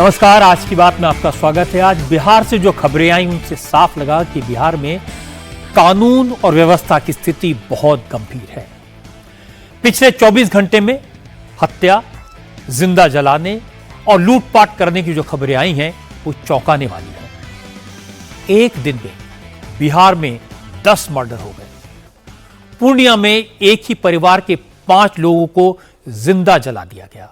नमस्कार, आज की बात में आपका स्वागत है। आज बिहार से जो खबरें आई उनसे साफ लगा कि बिहार में कानून और व्यवस्था की स्थिति बहुत गंभीर है। पिछले 24 घंटे में हत्या, जिंदा जलाने और लूटपाट करने की जो खबरें आई हैं वो चौंकाने वाली हैं। एक दिन में बिहार में 10 मर्डर हो गए। पूर्णिया में एक ही परिवार के 5 लोगों को जिंदा जला दिया गया।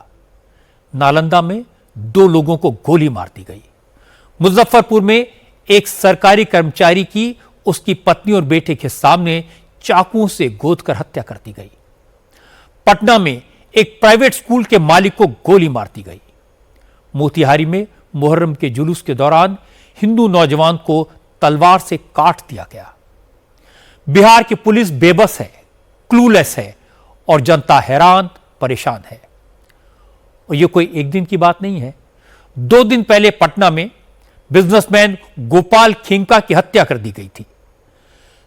नालंदा में 2 लोगों को गोली मार दी गई। मुजफ्फरपुर में एक सरकारी कर्मचारी की उसकी पत्नी और बेटे के सामने चाकुओं से गोदकर हत्या कर दी गई। पटना में एक प्राइवेट स्कूल के मालिक को गोली मार दी गई। मोतिहारी में मुहर्रम के जुलूस के दौरान हिंदू नौजवान को तलवार से काट दिया गया। बिहार की पुलिस बेबस है, क्लूलेस है और जनता हैरान परेशान है। और यह कोई एक दिन की बात नहीं है। 2 दिन पहले पटना में बिजनेसमैन गोपाल खेमका की हत्या कर दी गई थी।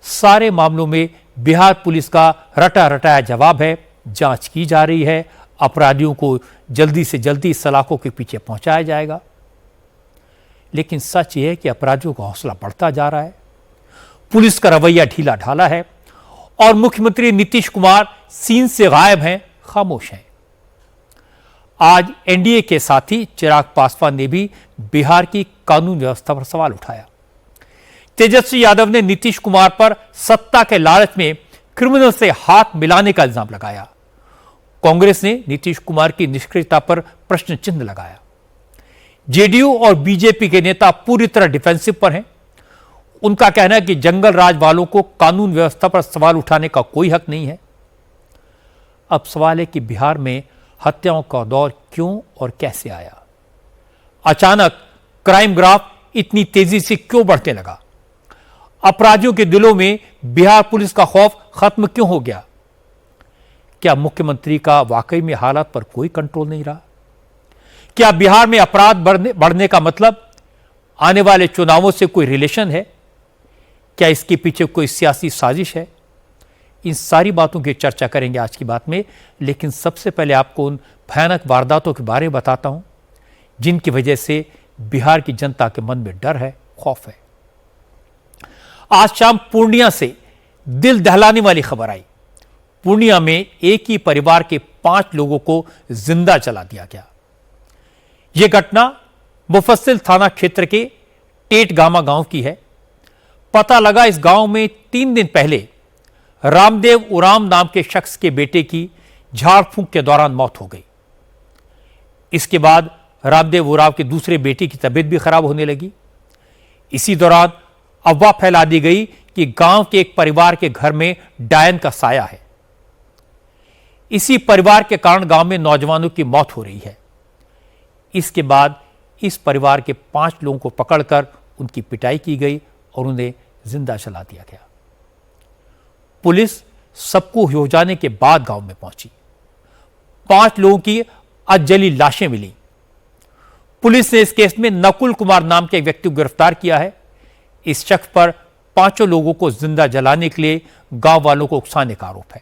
सारे मामलों में बिहार पुलिस का रटा रटाया जवाब है। जांच की जा रही है, अपराधियों को जल्दी से जल्दी सलाखों के पीछे पहुंचाया जाएगा। लेकिन सच यह है कि अपराधियों का हौसला बढ़ता जा रहा है। पुलिस का रवैया ढीला ढाला है और मुख्यमंत्री नीतीश कुमार सीन से गायब हैं, खामोश हैं। आज एनडीए के साथी चिराग पासवान ने भी बिहार की कानून व्यवस्था पर सवाल उठाया। तेजस्वी यादव ने नीतीश कुमार पर सत्ता के लालच में क्रिमिनल से हाथ मिलाने का इल्जाम लगाया। कांग्रेस ने नीतीश कुमार की निष्क्रियता पर प्रश्न चिन्ह लगाया। जेडीयू और बीजेपी के नेता पूरी तरह डिफेंसिव पर हैं। उनका कहना है कि जंगल राज वालों को कानून व्यवस्था पर सवाल उठाने का कोई हक नहीं है। अब सवाल है कि बिहार में हत्याओं का दौर क्यों और कैसे आया? अचानक क्राइम ग्राफ इतनी तेजी से क्यों बढ़ने लगा? अपराधियों के दिलों में बिहार पुलिस का खौफ खत्म क्यों हो गया? क्या मुख्यमंत्री का वाकई में हालात पर कोई कंट्रोल नहीं रहा? क्या बिहार में अपराध बढ़ने का मतलब आने वाले चुनावों से कोई रिलेशन है? क्या इसके पीछे कोई सियासी साजिश है? इन सारी बातों की चर्चा करेंगे आज की बात में। लेकिन सबसे पहले आपको उन भयानक वारदातों के बारे में बताता हूं जिनकी वजह से बिहार की जनता के मन में डर है, खौफ है। आज शाम पूर्णिया से दिल दहलाने वाली खबर आई। पूर्णिया में एक ही परिवार के 5 लोगों को जिंदा जला दिया गया। यह घटना मुफस्सिल थाना क्षेत्र के टेटगामा गांव की है। पता लगा इस गांव में 3 दिन पहले रामदेव उराम नाम के शख्स के बेटे की झाड़ फूंक के दौरान मौत हो गई। इसके बाद रामदेव उराम के दूसरे बेटे की तबीयत भी खराब होने लगी। इसी दौरान अफवाह फैला दी गई कि गांव के एक परिवार के घर में डायन का साया है। इसी परिवार के कारण गांव में नौजवानों की मौत हो रही है। इसके बाद इस परिवार के 5 लोगों को पकड़कर उनकी पिटाई की गई और उन्हें जिंदा जला दिया गया। पुलिस सबको हो जाने के बाद गांव में पहुंची। 5 लोगों की अधजली लाशें मिली। पुलिस ने इस केस में नकुल कुमार नाम के एक व्यक्ति को गिरफ्तार किया है। इस शख्स पर 5 लोगों को जिंदा जलाने के लिए गांव वालों को उकसाने का आरोप है।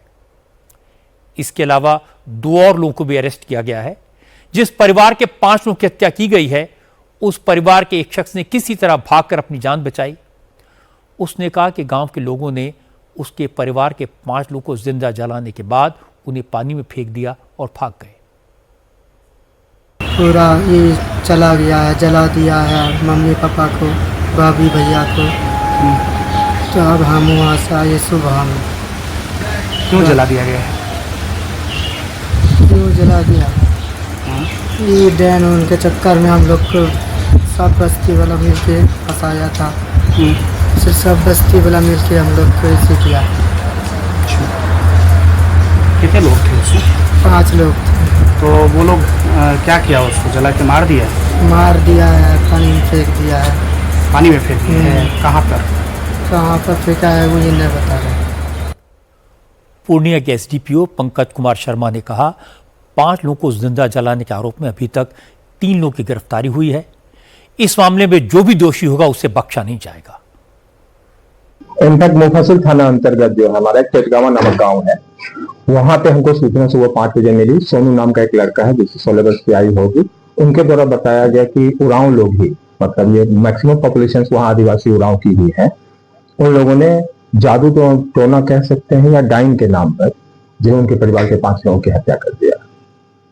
इसके अलावा 2 और लोगों को भी अरेस्ट किया गया है। जिस परिवार के 5 लोगों की हत्या की गई है उस परिवार के एक शख्स ने किसी तरह भागकर अपनी जान बचाई। उसने कहा कि गांव के लोगों ने उसके परिवार के 5 लोगों को जिंदा जलाने के बाद उन्हें पानी में फेंक दिया और भाग गए। पूरा ये चला गया है, जला दिया है मम्मी पापा को, भाभी भैया को। तो अब हम वहाँ से आए सुबह में। क्यों जला दिया गया है? क्यों जला दिया? ये डैन उनके चक्कर में हम लोग को सब बस्ती वाला मिल के फंसाया था। फिर सब बस्ती वाला मिल के हम लोग को ऐसे किया। कितने लोग थे उसमें? 5 लोग थे। तो वो लोग क्या किया? उसको जला के मार दिया? मार दिया है, पानी में फेंक दिया है। पानी में फेंक दिया है? कहाँ पर फेंका है वो ये नहीं बता रहे। पूर्णिया के एसडीपीओ पंकज कुमार शर्मा ने कहा 5 लोगों को जिंदा जलाने के आरोप में अभी तक 3 लोगों की गिरफ्तारी हुई है। इस मामले में जो भी दोषी होगा उसे बख्शा नहीं जाएगा। इनफैक्ट मुफस्सिल थाना अंतर्गत जो हमारा टेटगामा नामक गांव है, वहां पे हमको सूचना सुबह 5 बजे मिली। सोनू नाम का एक लड़का है जिसकी 16 वर्ष की आयु होगी, उनके द्वारा बताया गया कि उरांव लोग ही, मतलब ये मैक्सिमम पॉपुलेशन वहाँ आदिवासी उरांव की ही है, उन लोगों ने जादू टोना कह सकते हैं या डाइन के नाम पर जिन्होंने उनके परिवार के 5 लोगों की हत्या कर दिया।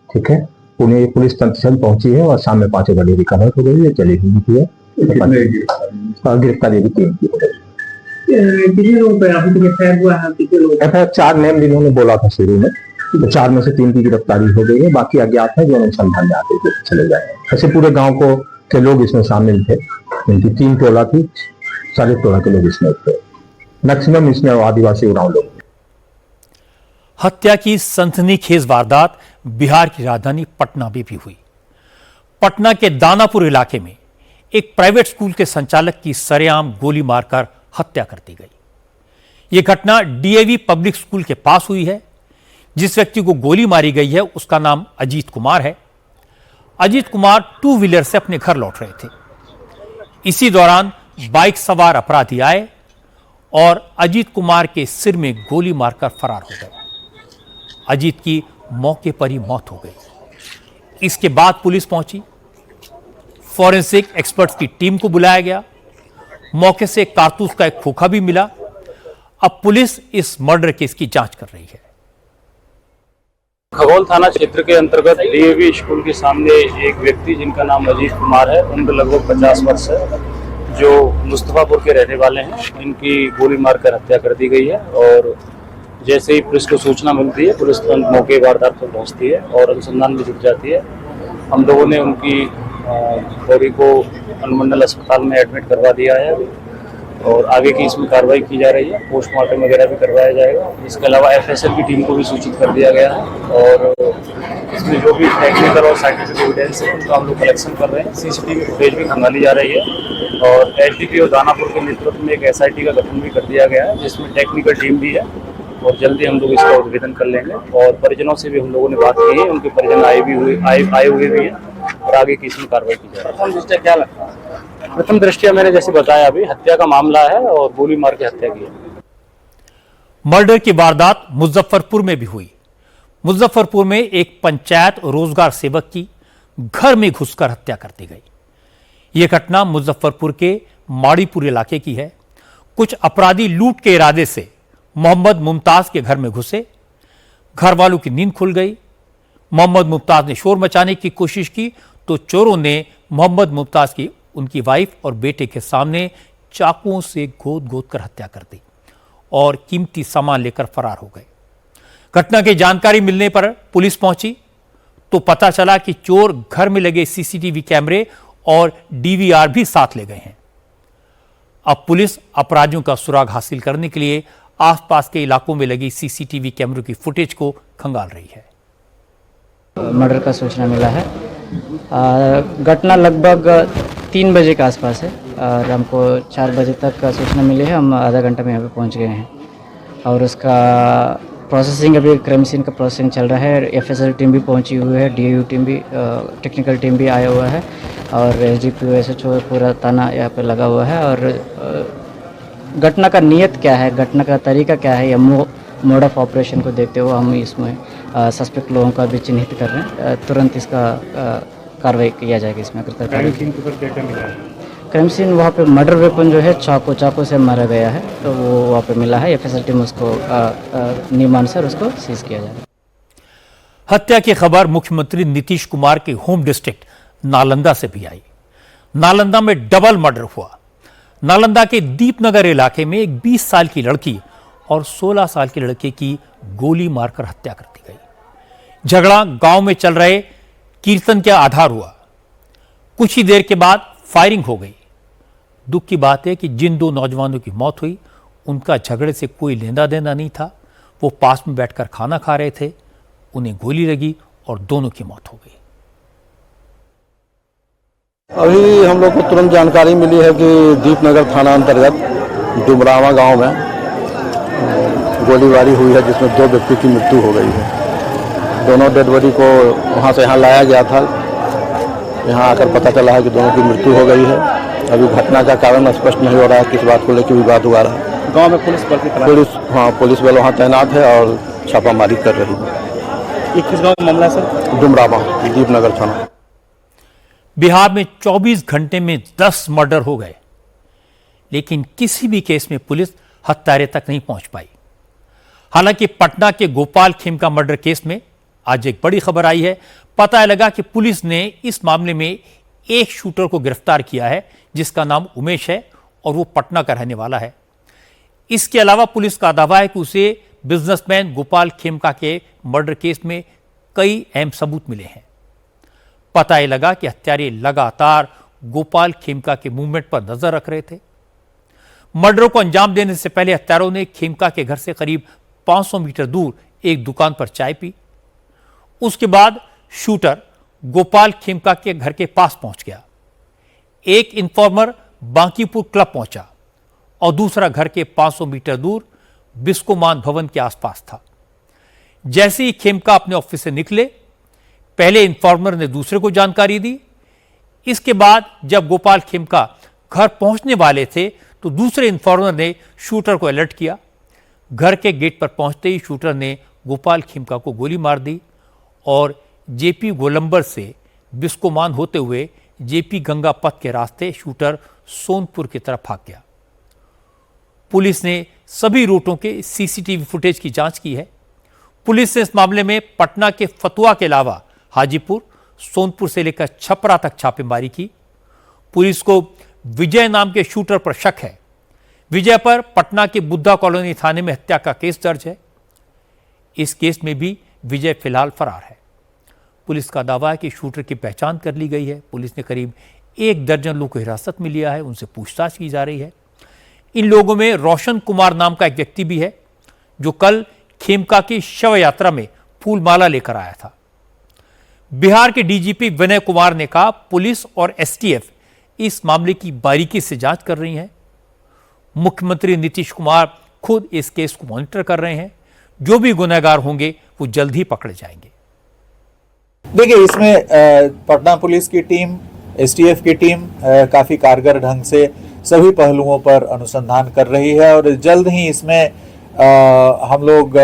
ठीक है, उन्हें पुलिस तत्काल पहुंची है और शाम में 5 बॉडी रिकवर हो गई है, चली हुई है, गिरफ्तारी भी 3 की हो गई। FIR 4 नेम जिन्होंने बोला था शुरू में, तो 4 में से 3 की गिरफ्तारी हो गई है, बाकी अज्ञात है जो अनुसंधान में आते चले जाए। ऐसे पूरे गांव के लोग इसमें शामिल थे, इनकी 3 टोला थी, सारे टोला के लोग इसमें थे, मैक्सिमम इसमें आदिवासी उरांव लोग। हत्या की सनसनीखेज वारदात बिहार की राजधानी पटना में भी हुई। पटना के दानापुर इलाके में एक प्राइवेट स्कूल के संचालक की सरेआम गोली मारकर हत्या कर दी गई। यह घटना DAV पब्लिक स्कूल के पास हुई है। जिस व्यक्ति को गोली मारी गई है उसका नाम अजीत कुमार है। अजीत कुमार 2 व्हीलर से अपने घर लौट रहे थे। इसी दौरान बाइक सवार अपराधी आए और अजीत कुमार के सिर में गोली मारकर फरार हो गए। अजीत की मौके पर ही मौत हो गई। इसके बाद पुलिस पहुंची, फॉरेंसिक एक्सपर्ट्स की टीम को बुलाया गया। मौके से कारतूस का एक खोखा भी मिला। अब पुलिस इस मर्डर केस की जांच कर रही है। खगौल थाना क्षेत्र के अंतर्गत DAV स्कूल के सामने एक व्यक्ति जिनका नाम अजीत कुमार है, उम्र लगभग 50 वर्ष है, जो मुस्तफापुर के रहने वाले हैं, इनकी गोली मारकर हत्या कर दी गई है। और जैसे ही पुलिस को सूचना मिलती है, पुलिस तुरंत मौके वारदात पर पहुंचती है और अनुसंधान में जुट जाती है। हम लोगों ने उनकी बॉडी को अनुमंडल अस्पताल में एडमिट करवा दिया है और आगे की इसमें कार्रवाई की जा रही है। पोस्टमार्टम वगैरह भी करवाया जाएगा। इसके अलावा FSL की टीम को भी सूचित कर दिया गया है और इसमें जो भी टेक्निकल और साइंटिफिक एविडेंस है उनका हम लोग कलेक्शन कर रहे हैं। CCTV फुटेज भी खंगाली जा रही है और SDPO दानापुर के नेतृत्व में एक SIT का गठन भी कर दिया गया है, जिसमें टेक्निकल टीम भी है और जल्दी हम लोग इसका उद्भेदन कर लेंगे। और परिजनों से भी हम लोगों ने बात की है, उनके परिजन आए हुए भी हैं और आगे की इसमें कार्रवाई की जाए। प्रथम दृष्टया क्या लगता है? प्रथम दृष्टया मैंने जैसे बताया अभी हत्या का मामला है और गोली मार के हत्या की है। मर्डर की वारदात मुजफ्फरपुर में भी हुई। मुजफ्फरपुर में एक पंचायत रोजगार सेवक की घर में घुसकर हत्या कर दी गई। यह घटना मुजफ्फरपुर के माड़ीपुर इलाके की है। कुछ अपराधी लूट के इरादे से मोहम्मद मुमताज के घर में घुसे। घर वालों की नींद खुल गई। मोहम्मद मुमताज ने शोर मचाने की कोशिश की तो चोरों ने मोहम्मद मुमताज की उनकी वाइफ और बेटे के सामने चाकुओं से गोद कर हत्या कर दी और कीमती सामान लेकर फरार हो गए। घटना की जानकारी मिलने पर पुलिस पहुंची तो पता चला कि चोर घर में लगे CCTV कैमरे और DVR भी साथ ले गए हैं। अब पुलिस अपराधियों का सुराग हासिल करने के लिए आसपास के इलाकों में लगी CCTV कैमरों की फुटेज को खंगाल रही है। मर्डर का सूचना मिला है। घटना लगभग 3 बजे के आसपास है और हमको 4 बजे तक का सूचना मिली है। हम आधा घंटा में यहाँ पे पहुँच गए हैं और उसका प्रोसेसिंग अभी क्राइम सीन का प्रोसेसिंग चल रहा है। FSL टीम भी पहुँची हुई है, DAV टीम भी, टेक्निकल टीम भी आया हुआ है और SDPO SHO पूरा थाना यहाँ पे लगा हुआ है। और घटना का नियत क्या है, घटना का तरीका क्या है, या मोड ऑफ ऑपरेशन को देखते हुए हम इसमें सस्पेक्ट लोगों का भी चिन्हित कर रहे हैं। तुरंत इसका कार्रवाई किया जाएगा इसमें। क्राइम सीन वहाँ पे मर्डर वेपन जो है चाकू से मारा गया है, तो वो वहाँ पे मिला है। FSL टीम उसको नियमानुसार उसको सीज किया जाएगा। हत्या की खबर मुख्यमंत्री नीतीश कुमार के होम डिस्ट्रिक्ट नालंदा से भी आई। नालंदा में डबल मर्डर हुआ। नालंदा के दीपनगर इलाके में एक 20 साल की लड़की और 16 साल के लड़के की गोली मारकर हत्या कर दी गई। झगड़ा गांव में चल रहे कीर्तन के आधार हुआ। कुछ ही देर के बाद फायरिंग हो गई। दुख की बात है कि जिन 2 नौजवानों की मौत हुई उनका झगड़े से कोई लेना देना नहीं था। वो पास में बैठकर खाना खा रहे थे, उन्हें गोली लगी और दोनों की मौत हो गई। अभी हम लोग को तुरंत जानकारी मिली है कि दीपनगर थाना अंतर्गत डुमरावा गांव में गोलीबारी हुई है, जिसमें 2 व्यक्ति की मृत्यु हो गई है। दोनों डेड बॉडी को वहां से यहाँ लाया गया था। यहाँ आकर पता चला है कि दोनों की मृत्यु हो गई है। अभी घटना का कारण स्पष्ट नहीं हो रहा है, किस बात को लेकर विवाद हुआ रहा है। गाँव में पुलिस बल वहाँ तैनात है और छापामारी कर रही है। किस गाँव का मामला है सर? डुमरावा, दीपनगर थाना। बिहार में 24 घंटे में 10 मर्डर हो गए, लेकिन किसी भी केस में पुलिस हत्यारे तक नहीं पहुंच पाई। हालांकि पटना के गोपाल खेमका मर्डर केस में आज एक बड़ी खबर आई है। पता लगा कि पुलिस ने इस मामले में एक शूटर को गिरफ्तार किया है, जिसका नाम उमेश है और वो पटना का रहने वाला है। इसके अलावा पुलिस का दावा है कि उसे बिजनेसमैन गोपाल खेमका के मर्डर केस में कई अहम सबूत मिले हैं। पता लगा कि हत्यारे लगातार गोपाल खेमका के मूवमेंट पर नजर रख रहे थे। मर्डर को अंजाम देने से पहले हत्यारों ने खेमका के घर से करीब 500 मीटर दूर एक दुकान पर चाय पी। उसके बाद शूटर गोपाल खेमका के घर के पास पहुंच गया। एक इन्फॉर्मर बांकीपुर क्लब पहुंचा और दूसरा घर के 500 मीटर दूर बिस्कोमान भवन के आसपास था। जैसे ही खेमका अपने ऑफिस से निकले, पहले इन्फॉर्मर ने दूसरे को जानकारी दी। इसके बाद जब गोपाल खेमका घर पहुंचने वाले थे तो दूसरे इन्फॉर्मर ने शूटर को अलर्ट किया। घर के गेट पर पहुंचते ही शूटर ने गोपाल खेमका को गोली मार दी और जेपी गोलंबर से बिस्कोमान होते हुए जेपी गंगा पथ के रास्ते शूटर सोनपुर की तरफ भाग गया। पुलिस ने सभी रूटों के सीसीटीवी फुटेज की जांच की है। पुलिस ने इस मामले में पटना के फतुआ के अलावा हाजीपुर, सोनपुर से लेकर छपरा तक छापेमारी की। पुलिस को विजय नाम के शूटर पर शक है। विजय पर पटना के बुद्धा कॉलोनी थाने में हत्या का केस दर्ज है। इस केस में भी विजय फिलहाल फरार है। पुलिस का दावा है कि शूटर की पहचान कर ली गई है। पुलिस ने करीब 1 दर्जन लोगों को हिरासत में लिया है, उनसे पूछताछ की जा रही है। इन लोगों में रोशन कुमार नाम का एक व्यक्ति भी है, जो कल खेमका की शव यात्रा में फूलमाला लेकर आया था। बिहार के डीजीपी विनय कुमार ने कहा, पुलिस और एसटीएफ इस मामले की बारीकी से जांच कर रही हैं। मुख्यमंत्री नीतीश कुमार खुद इस केस को मॉनिटर कर रहे हैं। जो भी गुनहगार होंगे वो जल्द ही पकड़े जाएंगे। देखिए, इसमें पटना पुलिस की टीम, एसटीएफ की टीम काफी कारगर ढंग से सभी पहलुओं पर अनुसंधान कर रही है और जल्द ही इसमें हम लोग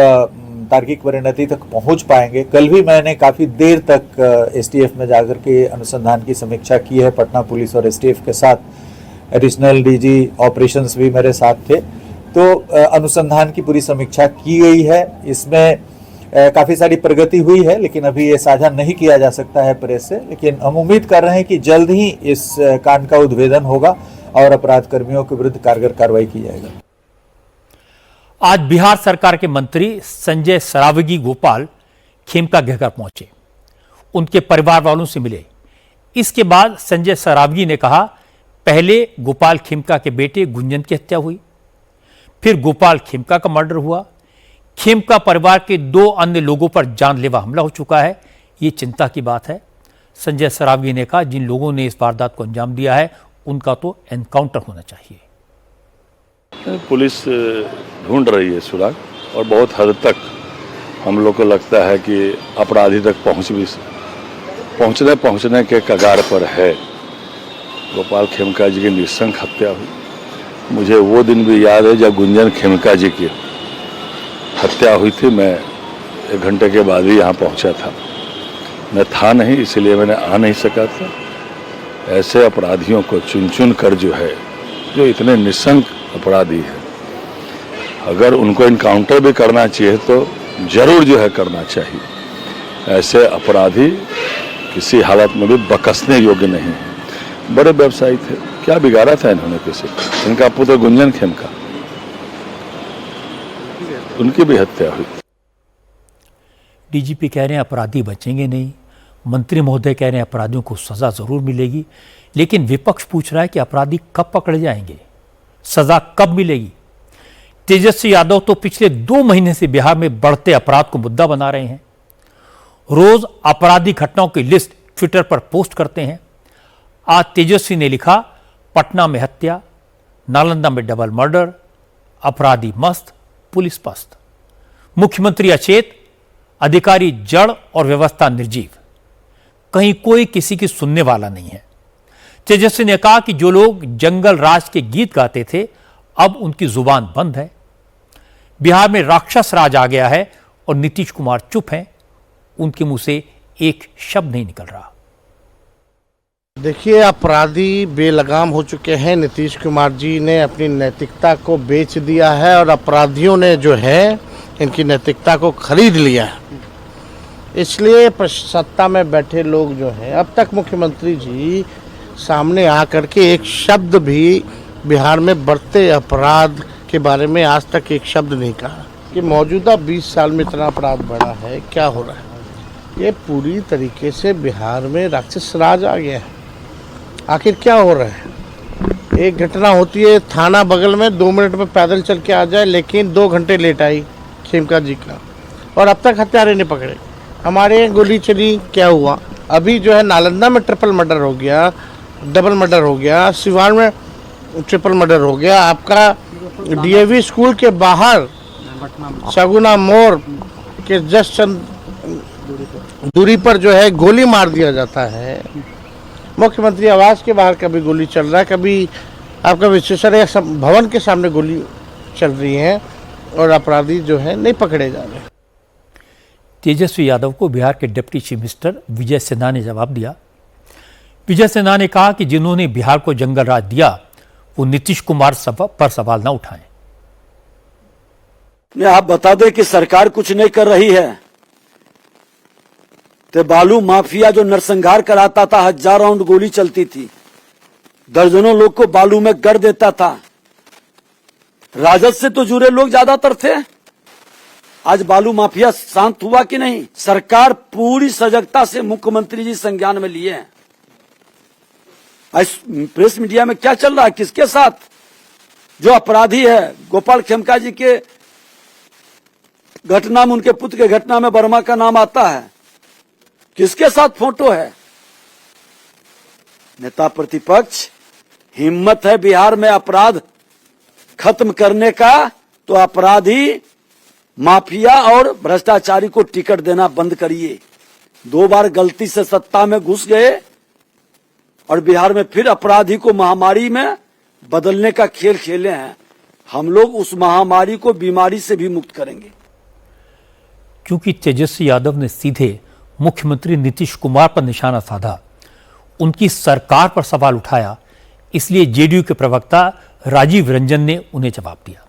तार्किक परिणति तक पहुंच पाएंगे। कल भी मैंने काफी देर तक एसटीएफ में जाकर के अनुसंधान की समीक्षा की है पटना पुलिस और एसटीएफ के साथ। एडिशनल डीजी ऑपरेशंस भी मेरे साथ थे, तो अनुसंधान की पूरी समीक्षा की गई है। इसमें काफी सारी प्रगति हुई है, लेकिन अभी ये साझा नहीं किया जा सकता है प्रेस से। लेकिन हम उम्मीद कर रहे हैं कि जल्द ही इस कांड का उद्भेदन होगा और अपराध कर्मियों के विरुद्ध कारगर कार्रवाई की जाएगी। आज बिहार सरकार के मंत्री संजय सरावगी गोपाल खेमका के घर पहुंचे, उनके परिवार वालों से मिले। इसके बाद संजय सरावगी ने कहा, पहले गोपाल खेमका के बेटे गुंजन की हत्या हुई, फिर गोपाल खेमका का मर्डर हुआ। खेमका परिवार के 2 अन्य लोगों पर जानलेवा हमला हो चुका है। ये चिंता की बात है। संजय सरावगी ने कहा, जिन लोगों ने इस वारदात को अंजाम दिया है उनका तो एनकाउंटर होना चाहिए। पुलिस ढूंढ रही है सुराग और बहुत हद तक हम लोग को लगता है कि अपराधी तक पहुंचने के कगार पर है। गोपाल खेमका जी की नृशंस हत्या हुई। मुझे वो दिन भी याद है जब गुंजन खेमका जी की हत्या हुई थी। मैं 1 घंटे के बाद ही यहाँ पहुँचा था। मैं था नहीं, इसलिए मैंने आ नहीं सका था। ऐसे अपराधियों को चुन चुन कर जो इतने निशंक अपराधी है, अगर उनको इनकाउंटर भी करना चाहिए तो जरूर करना चाहिए। ऐसे अपराधी किसी हालत में भी बकसने योग्य नहीं है। बड़े व्यवसायी थे, क्या बिगाड़ा था इन्होंने किसी को? इनका पुत्र गुंजन खेमका, उनकी भी हत्या हुई। डीजीपी कह रहे हैं अपराधी बचेंगे नहीं। मंत्री महोदय कह रहे हैं अपराधियों को सजा जरूर मिलेगी, लेकिन विपक्ष पूछ रहा है कि अपराधी कब पकड़े जाएंगे, सजा कब मिलेगी। तेजस्वी यादव तो पिछले 2 महीने से बिहार में बढ़ते अपराध को मुद्दा बना रहे हैं। रोज आपराधिक घटनाओं की लिस्ट ट्विटर पर पोस्ट करते हैं। आज तेजस्वी ने लिखा, पटना में हत्या, नालंदा में डबल मर्डर, अपराधी मस्त, पुलिस पस्त, मुख्यमंत्री अचेत, अधिकारी जड़ और व्यवस्था निर्जीव। कहीं कोई किसी की सुनने वाला नहीं है। तेजस्वी ने कहा कि जो लोग जंगल राज के गीत गाते थे, अब उनकी जुबान बंद है। बिहार में राक्षस राज आ गया है और नीतीश कुमार चुप हैं। उनके मुंह से एक शब्द नहीं निकल रहा। देखिए, अपराधी बेलगाम हो चुके हैं। नीतीश कुमार जी ने अपनी नैतिकता को बेच दिया है और अपराधियों ने जो है इनकी नैतिकता को खरीद लिया है। इसलिए सत्ता में बैठे लोग जो है, अब तक मुख्यमंत्री जी सामने आकर के एक शब्द भी बिहार में बढ़ते अपराध के बारे में आज तक एक शब्द नहीं कहा कि मौजूदा 20 साल में इतना अपराध बढ़ा है, क्या हो रहा है। ये पूरी तरीके से बिहार में राक्षस राज आ गया है। आखिर क्या हो रहा है। एक घटना होती है थाना बगल में, 2 मिनट में पैदल चल के आ जाए, लेकिन 2 घंटे लेट आई खेमका जी का, और अब तक हत्यारे नहीं पकड़े। हमारे यहाँ गोली चली, क्या हुआ। अभी जो है नालंदा में ट्रिपल मर्डर हो गया, डबल मर्डर हो गया, सिवान में ट्रिपल मर्डर हो गया। आपका डीएवी स्कूल के बाहर सगुना मोड़ के जस्ट चंद दूरी पर जो है गोली मार दिया जाता है। मुख्यमंत्री आवास के बाहर कभी गोली चल रहा है, कभी आपका विश्वेश्वरैया भवन के सामने गोली चल रही है, और अपराधी जो है नहीं पकड़े जा रहे। तेजस्वी यादव को बिहार के deputy chief minister Vijay Sinha ने जवाब दिया। विजय सिन्हा ने कहा कि जिन्होंने बिहार को जंगल राज दिया वो नीतीश कुमार पर सवाल न उठाएं। आप बता दें कि सरकार कुछ नहीं कर रही है, तो बालू माफिया जो नरसंहार कराता था, 1000 राउंड गोली चलती थी, दर्जनों लोग को बालू में गड़ देता था। राजद से तो जुड़े लोग ज्यादातर थे। आज बालू माफिया शांत हुआ कि नहीं? सरकार पूरी सजगता से मुख्यमंत्री जी संज्ञान में लिए हैं। आज प्रेस मीडिया में क्या चल रहा है, किसके साथ? जो अपराधी है गोपाल खेमका जी के घटना में, उनके पुत्र के घटना में वर्मा का नाम आता है, किसके साथ फोटो है? नेता प्रतिपक्ष हिम्मत है बिहार में अपराध खत्म करने का, तो अपराधी माफिया और भ्रष्टाचारी को टिकट देना बंद करिए। 2 बार गलती से सत्ता में घुस गए और बिहार में फिर अपराधी को महामारी में बदलने का खेल खेले हैं। हम लोग उस महामारी को बीमारी से भी मुक्त करेंगे। क्योंकि तेजस्वी यादव ने सीधे मुख्यमंत्री नीतीश कुमार पर निशाना साधा, उनकी सरकार पर सवाल उठाया, इसलिए जेडीयू के प्रवक्ता राजीव रंजन ने उन्हें जवाब दिया।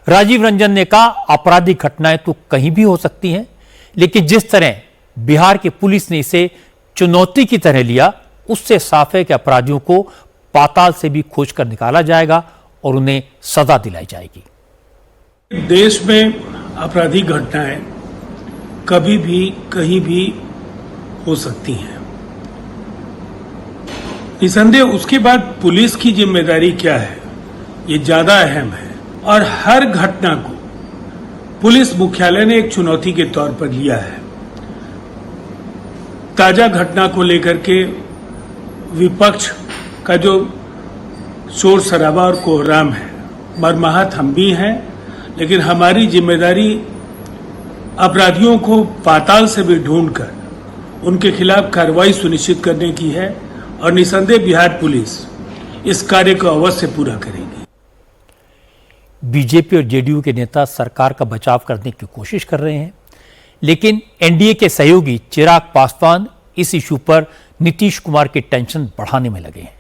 राजीव रंजन ने कहा, आपराधिक घटनाएं तो कहीं भी हो सकती हैं, लेकिन जिस तरह बिहार की पुलिस ने इसे चुनौती की तरह लिया, उससे साफ है कि अपराधियों को पाताल से भी खोज कर निकाला जाएगा और उन्हें सजा दिलाई जाएगी। देश में आपराधिक घटनाएं कभी भी कहीं भी हो सकती हैं। निसंदेह उसके बाद पुलिस की जिम्मेदारी क्या है, ये ज्यादा अहम है, और हर घटना को पुलिस मुख्यालय ने एक चुनौती के तौर पर लिया है। ताजा घटना को लेकर के विपक्ष का जो शोर शराबा और कोहराम है, मर्माहत हम भी हैं, लेकिन हमारी जिम्मेदारी अपराधियों को पाताल से भी ढूंढकर उनके खिलाफ कार्रवाई सुनिश्चित करने की है, और निसंदेह बिहार पुलिस इस कार्य को अवश्य पूरा करेगी। बीजेपी और जेडीयू के नेता सरकार का बचाव करने की कोशिश कर रहे हैं, लेकिन एनडीए के सहयोगी चिराग पासवान इस इशू पर नीतीश कुमार की टेंशन बढ़ाने में लगे हैं।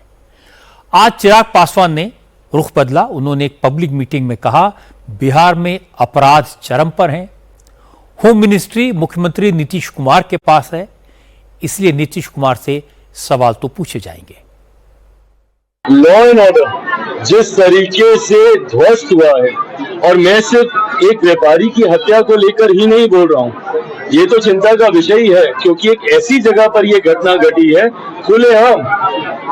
आज चिराग पासवान ने रुख बदला। उन्होंने एक पब्लिक मीटिंग में कहा, बिहार में अपराध चरम पर हैं, होम मिनिस्ट्री मुख्यमंत्री नीतीश कुमार के पास है, इसलिए नीतीश कुमार से सवाल तो पूछे जाएंगे। लॉ एंड ऑर्डर जिस तरीके से ध्वस्त हुआ है, और मैं सिर्फ एक व्यापारी की हत्या को लेकर ही नहीं बोल रहा हूँ, ये तो चिंता का विषय ही है, क्योंकि एक ऐसी जगह पर यह घटना घटी है खुलेआम,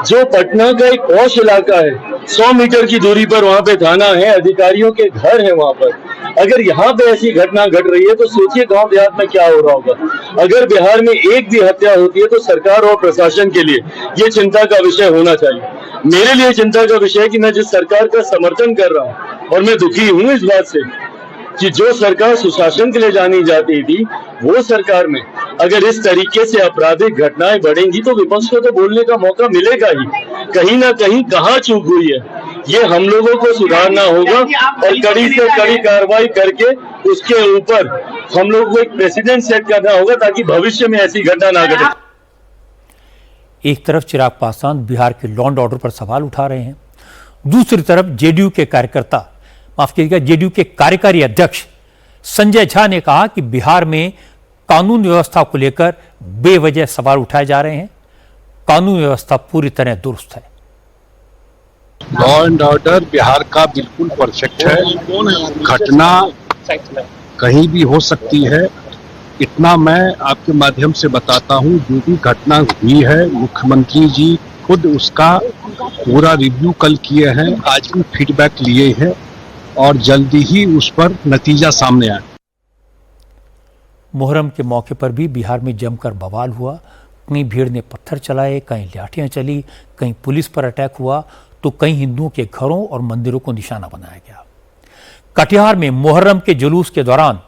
जो पटना का एक पॉश इलाका है, 100 मीटर की दूरी पर वहाँ पे थाना है, अधिकारियों के घर है वहाँ पर। अगर यहाँ पे ऐसी घटना घट रही है तो सोचिए गांव देहात में क्या हो रहा होगा। अगर बिहार में एक भी हत्या होती है तो सरकार और प्रशासन के लिए ये चिंता का विषय होना चाहिए। मेरे लिए चिंता का विषय है कि मैं जिस सरकार का समर्थन कर रहा हूँ, और मैं दुखी हूँ इस बात से कि जो सरकार सुशासन के लिए जानी जाती थी, वो सरकार में अगर इस तरीके से आपराधिक घटनाएं बढ़ेंगी तो विपक्ष को तो बोलने का मौका मिलेगा ही। कहीं ना कहीं कहाँ चूक हुई है, ये हम लोगों को सुधारना होगा, और कड़ी से कड़ी कार्रवाई करके उसके ऊपर हम लोग को एक प्रेसिडेंट सेट करना होगा, ताकि भविष्य में ऐसी घटना ना घटे। एक तरफ चिराग पासवान बिहार के लॉ एंड ऑर्डर पर सवाल उठा रहे हैं, दूसरी तरफ जेडीयू के कार्यकर्ता, माफ कीजिएगा, जेडीयू के कार्यकारी अध्यक्ष संजय झा ने कहा कि बिहार में कानून व्यवस्था को लेकर बेवजह सवाल उठाए जा रहे हैं। कानून व्यवस्था पूरी तरह दुरुस्त है। लॉ एंड ऑर्डर बिहार का बिल्कुल परफेक्ट है। घटना कहीं भी हो सकती है, इतना मैं आपके माध्यम से बताता हूं। जो भी घटना हुई है, मुख्यमंत्री जी खुद उसका पूरा रिव्यू कल किए हैं, आज भी फीडबैक लिए हैं और जल्दी ही उस पर नतीजा सामने आए। मुहर्रम के मौके पर भी बिहार में जमकर बवाल हुआ। कहीं भीड़ ने पत्थर चलाए, कहीं लाठियां चली, कहीं पुलिस पर अटैक हुआ, तो कई हिंदुओं के घरों और मंदिरों को निशाना बनाया गया। कटिहार में मुहर्रम के जुलूस के दौरान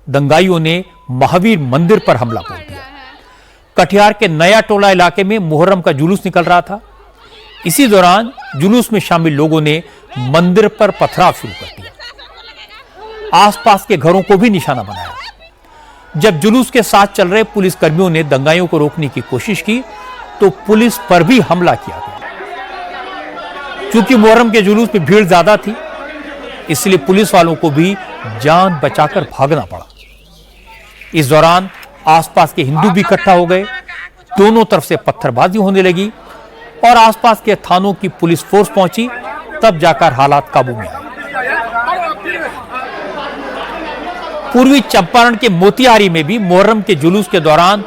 दंगाइयों ने महावीर मंदिर पर हमला बोल दिया। कटिहार के नया टोला इलाके में मुहर्रम का जुलूस निकल रहा था। इसी दौरान जुलूस में शामिल लोगों ने मंदिर पर पथराव शुरू कर दिया। आसपास के घरों को भी निशाना बनाया। जब जुलूस के साथ चल रहे पुलिस कर्मियों ने दंगाइयों को रोकने की कोशिश की तो पुलिस पर भी हमला किया गया। क्योंकि मुहर्रम के जुलूस में भीड़ ज्यादा थी, इसलिए पुलिस वालों को भी जान बचाकर भागना पड़ा। इस दौरान आसपास के हिंदू भी इकट्ठा हो गए। दोनों तरफ से पत्थरबाजी होने लगी और आसपास के थानों की पुलिस फोर्स पहुंची, तब जाकर हालात काबू में आए। पूर्वी चंपारण के मोतिहारी में भी मुहर्रम के जुलूस के दौरान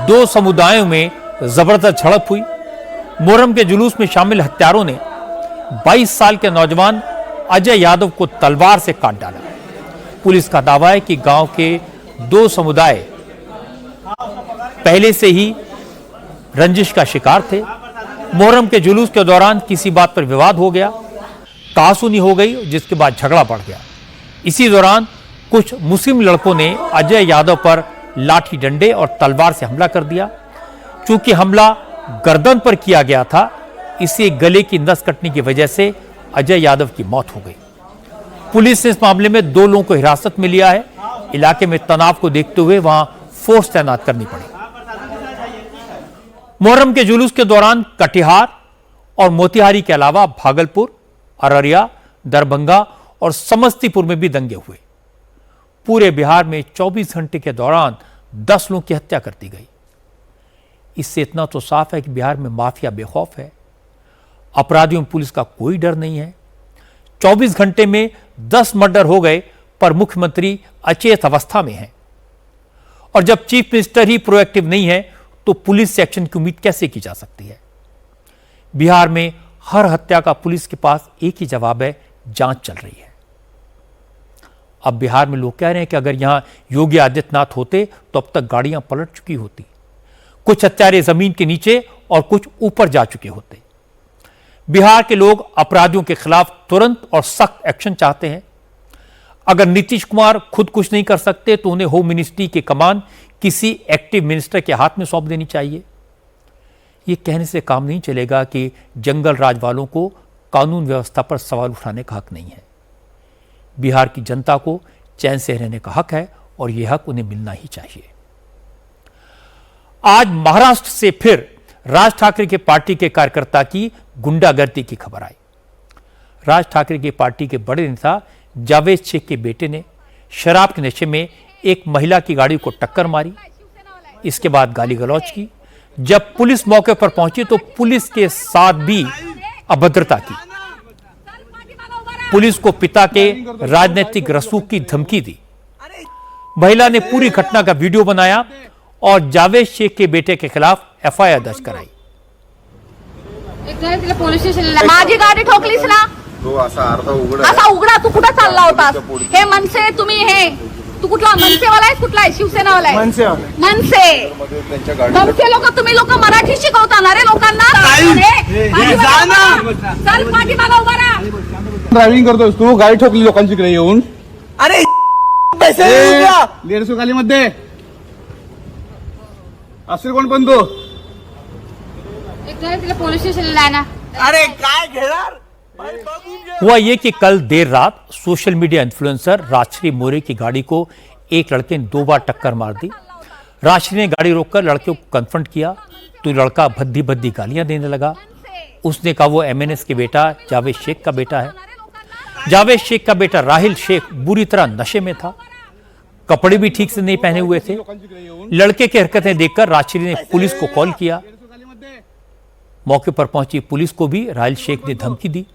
दो समुदायों में जबरदस्त झड़प हुई। मुहर्रम के जुलूस में शामिल हत्यारों ने 22 साल के नौजवान अजय यादव को तलवार से काट डाला। पुलिस का दावा है कि गांव के दो समुदाय पहले से ही रंजिश का शिकार थे। मुहर्रम के जुलूस के दौरान किसी बात पर विवाद हो गया, कहासुनी हो गई, जिसके बाद झगड़ा बढ़ गया। इसी दौरान कुछ मुस्लिम लड़कों ने अजय यादव पर लाठी डंडे और तलवार से हमला कर दिया। चूंकि हमला गर्दन पर किया गया था, इससे गले की नस कटने की वजह से अजय यादव की मौत हो गई। पुलिस ने इस मामले में 2 लोगों को हिरासत में लिया है। इलाके में तनाव को देखते हुए वहां फोर्स तैनात करनी पड़ी। मुहर्रम के जुलूस के दौरान कटिहार और मोतिहारी के अलावा भागलपुर, अररिया, दरभंगा और समस्तीपुर में भी दंगे हुए। पूरे बिहार में 24 घंटे के दौरान 10 लोगों की हत्या कर दी गई। इससे इतना तो साफ है कि बिहार में माफिया बेखौफ है। अपराधियों में पुलिस का कोई डर नहीं है। 24 घंटे में 10 मर्डर हो गए, पर मुख्यमंत्री अचेत अवस्था में हैं। और जब चीफ मिनिस्टर ही प्रोएक्टिव नहीं है तो पुलिस से एक्शन की उम्मीद कैसे की जा सकती है? बिहार में हर हत्या का पुलिस के पास एक ही जवाब है, जांच चल रही है। अब बिहार में लोग कह रहे हैं कि अगर यहां योगी आदित्यनाथ होते तो अब तक गाड़ियां पलट चुकी होती। कुछ हत्यारे जमीन के नीचे और कुछ ऊपर जा चुके होते। बिहार के लोग अपराधियों के खिलाफ तुरंत और सख्त एक्शन चाहते हैं। अगर नीतीश कुमार खुद कुछ नहीं कर सकते तो उन्हें होम मिनिस्ट्री की कमान किसी एक्टिव मिनिस्टर के हाथ में सौंप देनी चाहिए। यह कहने से काम नहीं चलेगा कि जंगल राज वालों को कानून व्यवस्था पर सवाल उठाने का हक नहीं है। बिहार की जनता को चैन से रहने का हक है और यह हक उन्हें मिलना ही चाहिए। आज महाराष्ट्र से फिर राज ठाकरे की पार्टी के कार्यकर्ता की गुंडागर्दी की खबर आई। राज ठाकरे की पार्टी के बड़े नेता जावेद शेख के बेटे ने शराब के नशे में एक महिला की गाड़ी को टक्कर मारी। इसके बाद गाली गलौज की। जब पुलिस मौके पर पहुंची तो पुलिस के साथ भी अभद्रता की। पुलिस को पिता के राजनीतिक रसूख की धमकी दी। महिला ने पूरी घटना का वीडियो बनाया और जावेद शेख के बेटे के खिलाफ एफआईआर दर्ज कराई। पोलीस स्टेशनला माझी गाडी ठोकलीस ना, असा उघडा तू कुठे चालला होतास? हे मनसे तुम्ही, हे तू कुठला मनसेवाला आहेस? कुठला आहे? शिवसेनावाला आहे? मनसे लोक, तुम्ही लोक मराठी शिकवता ना रे लोकांना? चल पाठीमागं उभा राहा. ड्रायव्हिंग करतोस तू, गाडी ठोकली लोकांची इकडे येऊन. अरे पैसे मध्ये असेल कोण पण तो? पोलीस स्टेशनला ना. अरे काय घेणार? हुआ यह कि कल देर रात सोशल मीडिया इन्फ्लुएंसर राजश्री मोरे की गाड़ी को एक लड़के ने 2 बार टक्कर मार दी। राजश्री ने गाड़ी रोककर लड़के को कन्फ्रंट किया तो लड़का भद्दी भद्दी गालियां देने लगा। उसने कहा वो एमएनएस के बेटा जावेद शेख का बेटा है। जावेद शेख का बेटा राहिल शेख बुरी तरह नशे में था, कपड़े भी ठीक से नहीं पहने हुए थे। लड़के की हरकतें देखकर राशि ने पुलिस को कॉल किया। मौके पर पहुंची पुलिस को भी राहिल शेख ने धमकी दी।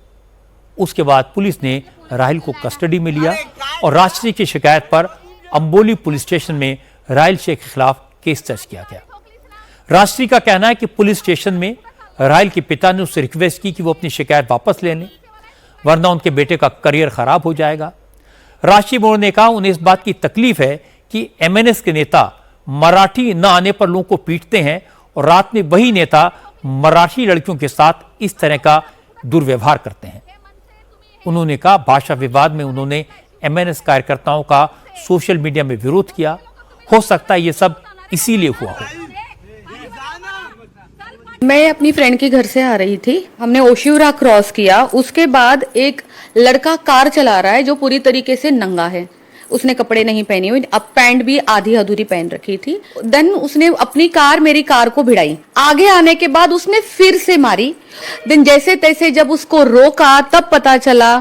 उसके बाद पुलिस ने राहिल को कस्टडी में लिया और राशि की शिकायत पर अंबोली पुलिस स्टेशन में राहिल शेख के खिलाफ केस दर्ज किया गया। राशि का कहना है कि पुलिस स्टेशन में राहिल के पिता ने उससे रिक्वेस्ट की कि वो अपनी शिकायत वापस ले लें, वरना उनके बेटे का करियर खराब हो जाएगा। राशि मोड़ ने कहा उन्हें इस बात की तकलीफ है कि एमएनएस के नेता मराठी न आने पर लोगों को पीटते हैं और रात में वही नेता मराठी लड़कियों के साथ इस तरह का दुर्व्यवहार करते हैं। उन्होंने कहा भाषा विवाद में उन्होंने एमएनएस कार्यकर्ताओं का सोशल मीडिया में विरोध किया। हो सकता है ये सब इसीलिए हुआ हो। मैं अपनी फ्रेंड के घर से आ रही थी, हमने ओशिवरा क्रॉस किया। उसके बाद एक लड़का कार चला रहा है जो पूरी तरीके से नंगा है, उसने कपड़े नहीं पहने हुए, अब पैंट भी आधी अधूरी पहन रखी थी। देन उसने अपनी कार मेरी कार को भिड़ाई, आगे आने के बाद उसने फिर से मारी। देन जैसे तैसे जब उसको रोका तब पता चला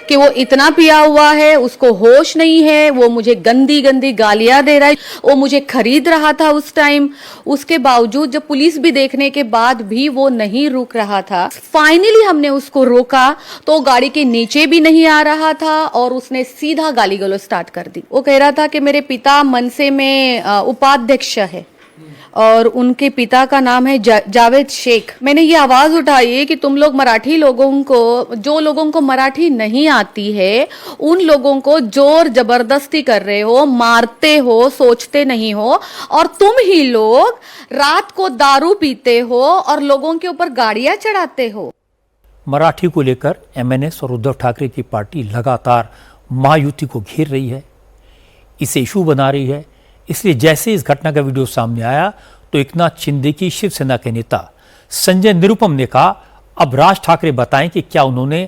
कि वो इतना पिया हुआ है, उसको होश नहीं है, वो मुझे गंदी गंदी गालियां दे रहा है, वो मुझे खरीद रहा था उस टाइम। उसके बावजूद जब पुलिस भी देखने के बाद भी वो नहीं रुक रहा था। फाइनली हमने उसको रोका तो गाड़ी के नीचे भी नहीं आ रहा था और उसने सीधा गाली गलौज स्टार्ट कर दी। वो कह रहा था कि मेरे पिता मनसे में उपाध्यक्ष है और उनके पिता का नाम है जावेद शेख। मैंने ये आवाज उठाई कि तुम लोग मराठी लोगों को, जो लोगों को मराठी नहीं आती है, उन लोगों को जोर जबरदस्ती कर रहे हो, मारते हो, सोचते नहीं हो, और तुम ही लोग रात को दारू पीते हो और लोगों के ऊपर गाड़ियां चढ़ाते हो। मराठी को लेकर एमएनएस और उद्धव ठाकरे की पार्टी लगातार महायुति को घेर रही है, इसे इशू बना रही है। इसलिए जैसे इस घटना का वीडियो सामने आया तो एकनाथ शिंदे की शिवसेना के नेता संजय निरुपम ने कहा अब राज ठाकरे बताएं कि क्या उन्होंने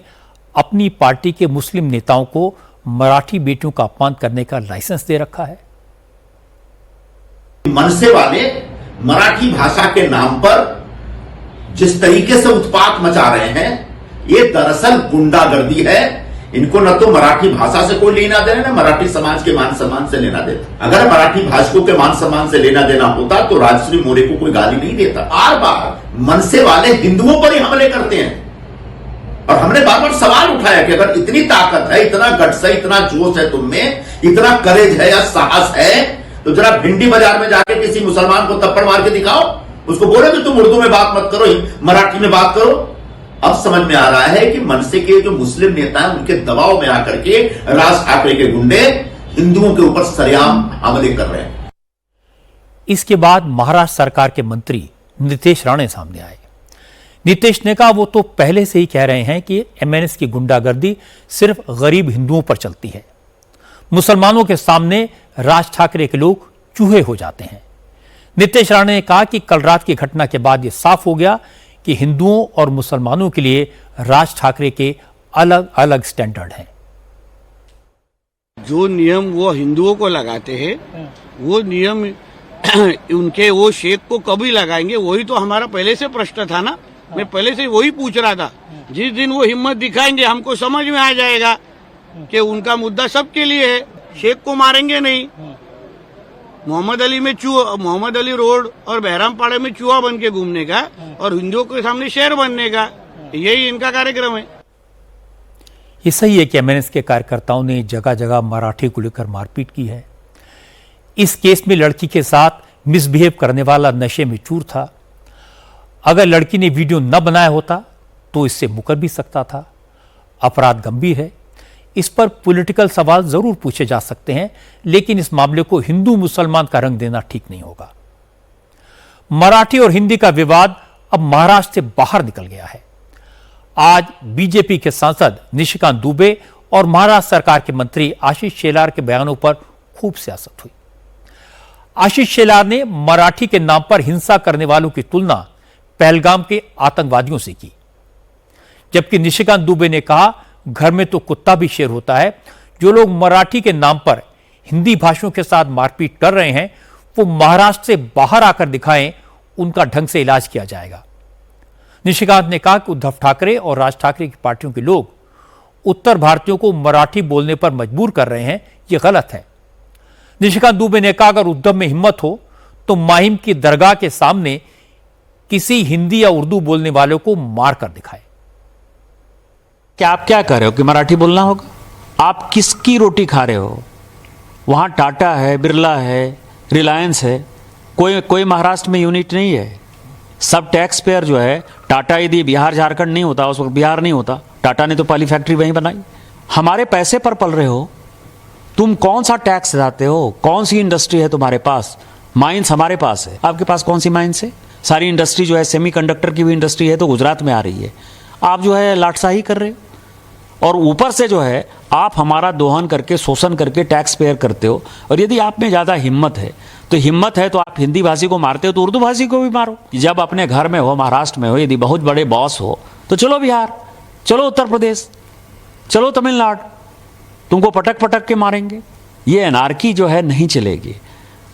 अपनी पार्टी के मुस्लिम नेताओं को मराठी बेटियों का अपमान करने का लाइसेंस दे रखा है। मनसे वाले मराठी भाषा के नाम पर जिस तरीके से उत्पात मचा रहे हैं, ये दरअसल गुंडागर्दी है। इनको न तो मराठी भाषा से कोई लेना देना, न मराठी समाज के मान सम्मान से लेना देना। अगर मराठी भाषकों के मान सम्मान से लेना देना होता तो राजश्री मोरे को कोई गाली नहीं देता। बार बार मनसे वाले हिंदुओं पर ही हमले करते हैं और हमने बार बार सवाल उठाया कि अगर इतनी ताकत है, इतना गट्स है, इतना जोश है तुम में, इतना करेज है या साहस है, तो जरा भिंडी बाजार में जाके किसी मुसलमान को थप्पड़ मार के दिखाओ, उसको बोलो कि तुम उर्दू में बात मत करो, मराठी में बात करो। अब समझ में आ रहा है कि मनसे के जो मुस्लिम नेता हैं उनके दबाव में आकर के राज ठाकरे के गुंडे हिंदुओं के ऊपर सरेआम हमले कर रहे हैं। इसके बाद महाराष्ट्र सरकार के मंत्री नीतीश राणे सामने आए। नीतीश ने कहा वो तो पहले से ही कह रहे हैं कि एमएनएस की गुंडागर्दी सिर्फ गरीब हिंदुओं पर चलती है, मुसलमानों के सामने राज ठाकरे के लोग चूहे हो जाते हैं। नीतीश राणे ने कहा कि कल रात की घटना के बाद यह साफ हो गया कि हिंदुओं और मुसलमानों के लिए राज ठाकरे के अलग अलग स्टैंडर्ड हैं। जो नियम वो हिंदुओं को लगाते हैं, वो नियम उनके वो शेख को कभी लगाएंगे, वही तो हमारा पहले से प्रश्न था ना। मैं पहले से वही पूछ रहा था। जिस दिन वो हिम्मत दिखाएंगे हमको समझ में आ जाएगा कि उनका मुद्दा सबके लिए है, शेख को मारेंगे नहीं। मोहम्मद अली रोड और बहरामपाड़े में चूहा बन के घूमने का और हिंदुओं के सामने शेर बनने का, यही इनका कार्यक्रम है। ये सही है कि एमएनएस के कार्यकर्ताओं ने जगह जगह मराठी को लेकर मारपीट की है। इस केस में लड़की के साथ मिसबिहेव करने वाला नशे में चूर था। अगर लड़की ने वीडियो न बनाया होता तो इससे मुकर भी सकता था। अपराध गंभीर है, इस पर पॉलिटिकल सवाल जरूर पूछे जा सकते हैं, लेकिन इस मामले को हिंदू मुसलमान का रंग देना ठीक नहीं होगा। मराठी और हिंदी का विवाद अब महाराष्ट्र से बाहर निकल गया है। आज बीजेपी के सांसद निशिकांत दुबे और महाराष्ट्र सरकार के मंत्री आशीष शेलार के बयानों पर खूब सियासत हुई। आशीष शेलार ने मराठी के नाम पर हिंसा करने वालों की तुलना पहलगाम के आतंकवादियों से की, जबकि निशिकांत दुबे ने कहा घर में तो कुत्ता भी शेर होता है। जो लोग मराठी के नाम पर हिंदी भाषियों के साथ मारपीट कर रहे हैं वो महाराष्ट्र से बाहर आकर दिखाएं उनका ढंग से इलाज किया जाएगा। निशिकांत ने कहा कि उद्धव ठाकरे और राज ठाकरे की पार्टियों के लोग उत्तर भारतीयों को मराठी बोलने पर मजबूर कर रहे हैं, यह गलत है। निशिकांत दुबे ने कहा अगर उद्धव में हिम्मत हो तो माहिम की दरगाह के सामने किसी हिंदी या उर्दू बोलने वालों को मार कर दिखाए। क्या आप क्या कर रहे हो कि मराठी बोलना होगा? आप किसकी रोटी खा रहे हो? वहां टाटा है, बिरला है, रिलायंस है, कोई महाराष्ट्र में यूनिट नहीं है। सब टैक्स पेयर जो है, टाटा यदि बिहार झारखंड नहीं होता, उस वक्त बिहार नहीं होता, टाटा ने तो पहली फैक्ट्री वहीं बनाई। हमारे पैसे पर पल रहे हो, तुम कौन सा टैक्स देते हो? कौन सी इंडस्ट्री है तुम्हारे पास? माइंस हमारे पास है, आपके पास कौन सी माइंस है? सारी इंडस्ट्री जो है, सेमीकंडक्टर की भी इंडस्ट्री है तो गुजरात में आ रही है। आप जो है लाटसाही कर रहे हो और ऊपर से जो है आप हमारा दोहन करके, शोषण करके टैक्स पेयर करते हो। और यदि आप में ज़्यादा हिम्मत है तो आप हिंदी भाषी को मारते हो तो उर्दू भाषी को भी मारो। जब अपने घर में हो, महाराष्ट्र में हो, यदि बहुत बड़े बॉस हो तो चलो बिहार, चलो उत्तर प्रदेश, चलो तमिलनाडु, तुमको पटक पटक के मारेंगे। ये एनार्की जो है नहीं चलेगी।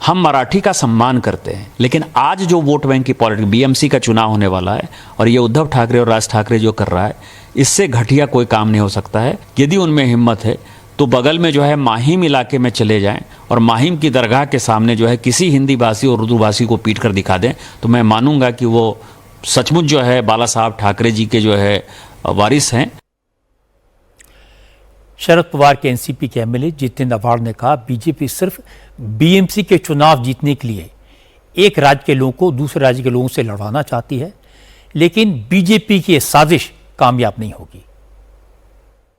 हम मराठी का सम्मान करते हैं, लेकिन आज जो वोट बैंक की पॉलिटिक्स, बीएमसी का चुनाव होने वाला है और ये उद्धव ठाकरे और राज ठाकरे जो कर रहा है, इससे घटिया कोई काम नहीं हो सकता है। यदि उनमें हिम्मत है तो बगल में जो है माहिम इलाके में चले जाएं और माहिम की दरगाह के सामने जो है किसी हिंदी भाषी और उर्दू भाषी को पीट कर दिखा दें, तो मैं मानूंगा कि वो सचमुच जो है बाला साहब ठाकरे जी के जो है वारिस हैं। शरद पवार के एनसीपी के एमएलए जितेंद्र अवाड़ ने कहा बीजेपी सिर्फ बीएमसी के चुनाव जीतने के लिए एक राज्य के लोगों को दूसरे राज्य के लोगों से लड़वाना चाहती है, लेकिन बीजेपी की यह साजिश कामयाब नहीं होगी।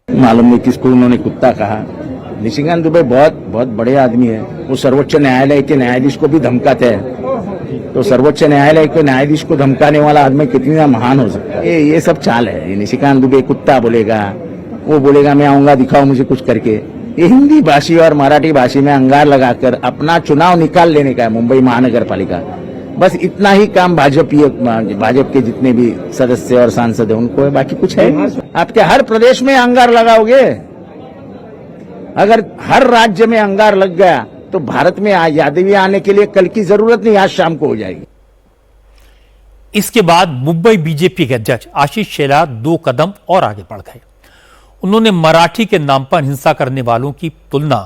मालूम नहीं किसको उन्होंने कुत्ता कहा। निशिकांत दुबे बहुत बहुत बड़े आदमी है। वो सर्वोच्च न्यायालय के न्यायाधीश को भी धमकाते हैं, तो सर्वोच्च न्यायालय के न्यायाधीश को धमकाने वाला आदमी कितना महान हो सकता है? ये सब चाल है। ये निशिकांत दुबे कुत्ता बोलेगा, वो बोलेगा मैं आऊंगा, दिखाओ मुझे कुछ करके। ये हिंदी भाषी और मराठी भाषी में अंगार लगाकर अपना चुनाव निकाल लेने का है मुंबई महानगर पालिका। बस इतना ही काम भाजपा के जितने भी सदस्य और सांसद है उनको है, बाकी कुछ है। आपके हर प्रदेश में अंगार लगाओगे? अगर हर राज्य में अंगार लग गया तो भारत में यादवी आने के लिए कल की जरूरत नहीं, आज शाम को हो जाएगी। इसके बाद मुंबई बीजेपी के अध्यक्ष आशीष शेलार 2 कदम और आगे बढ़ गए। उन्होंने मराठी के नाम पर हिंसा करने वालों की तुलना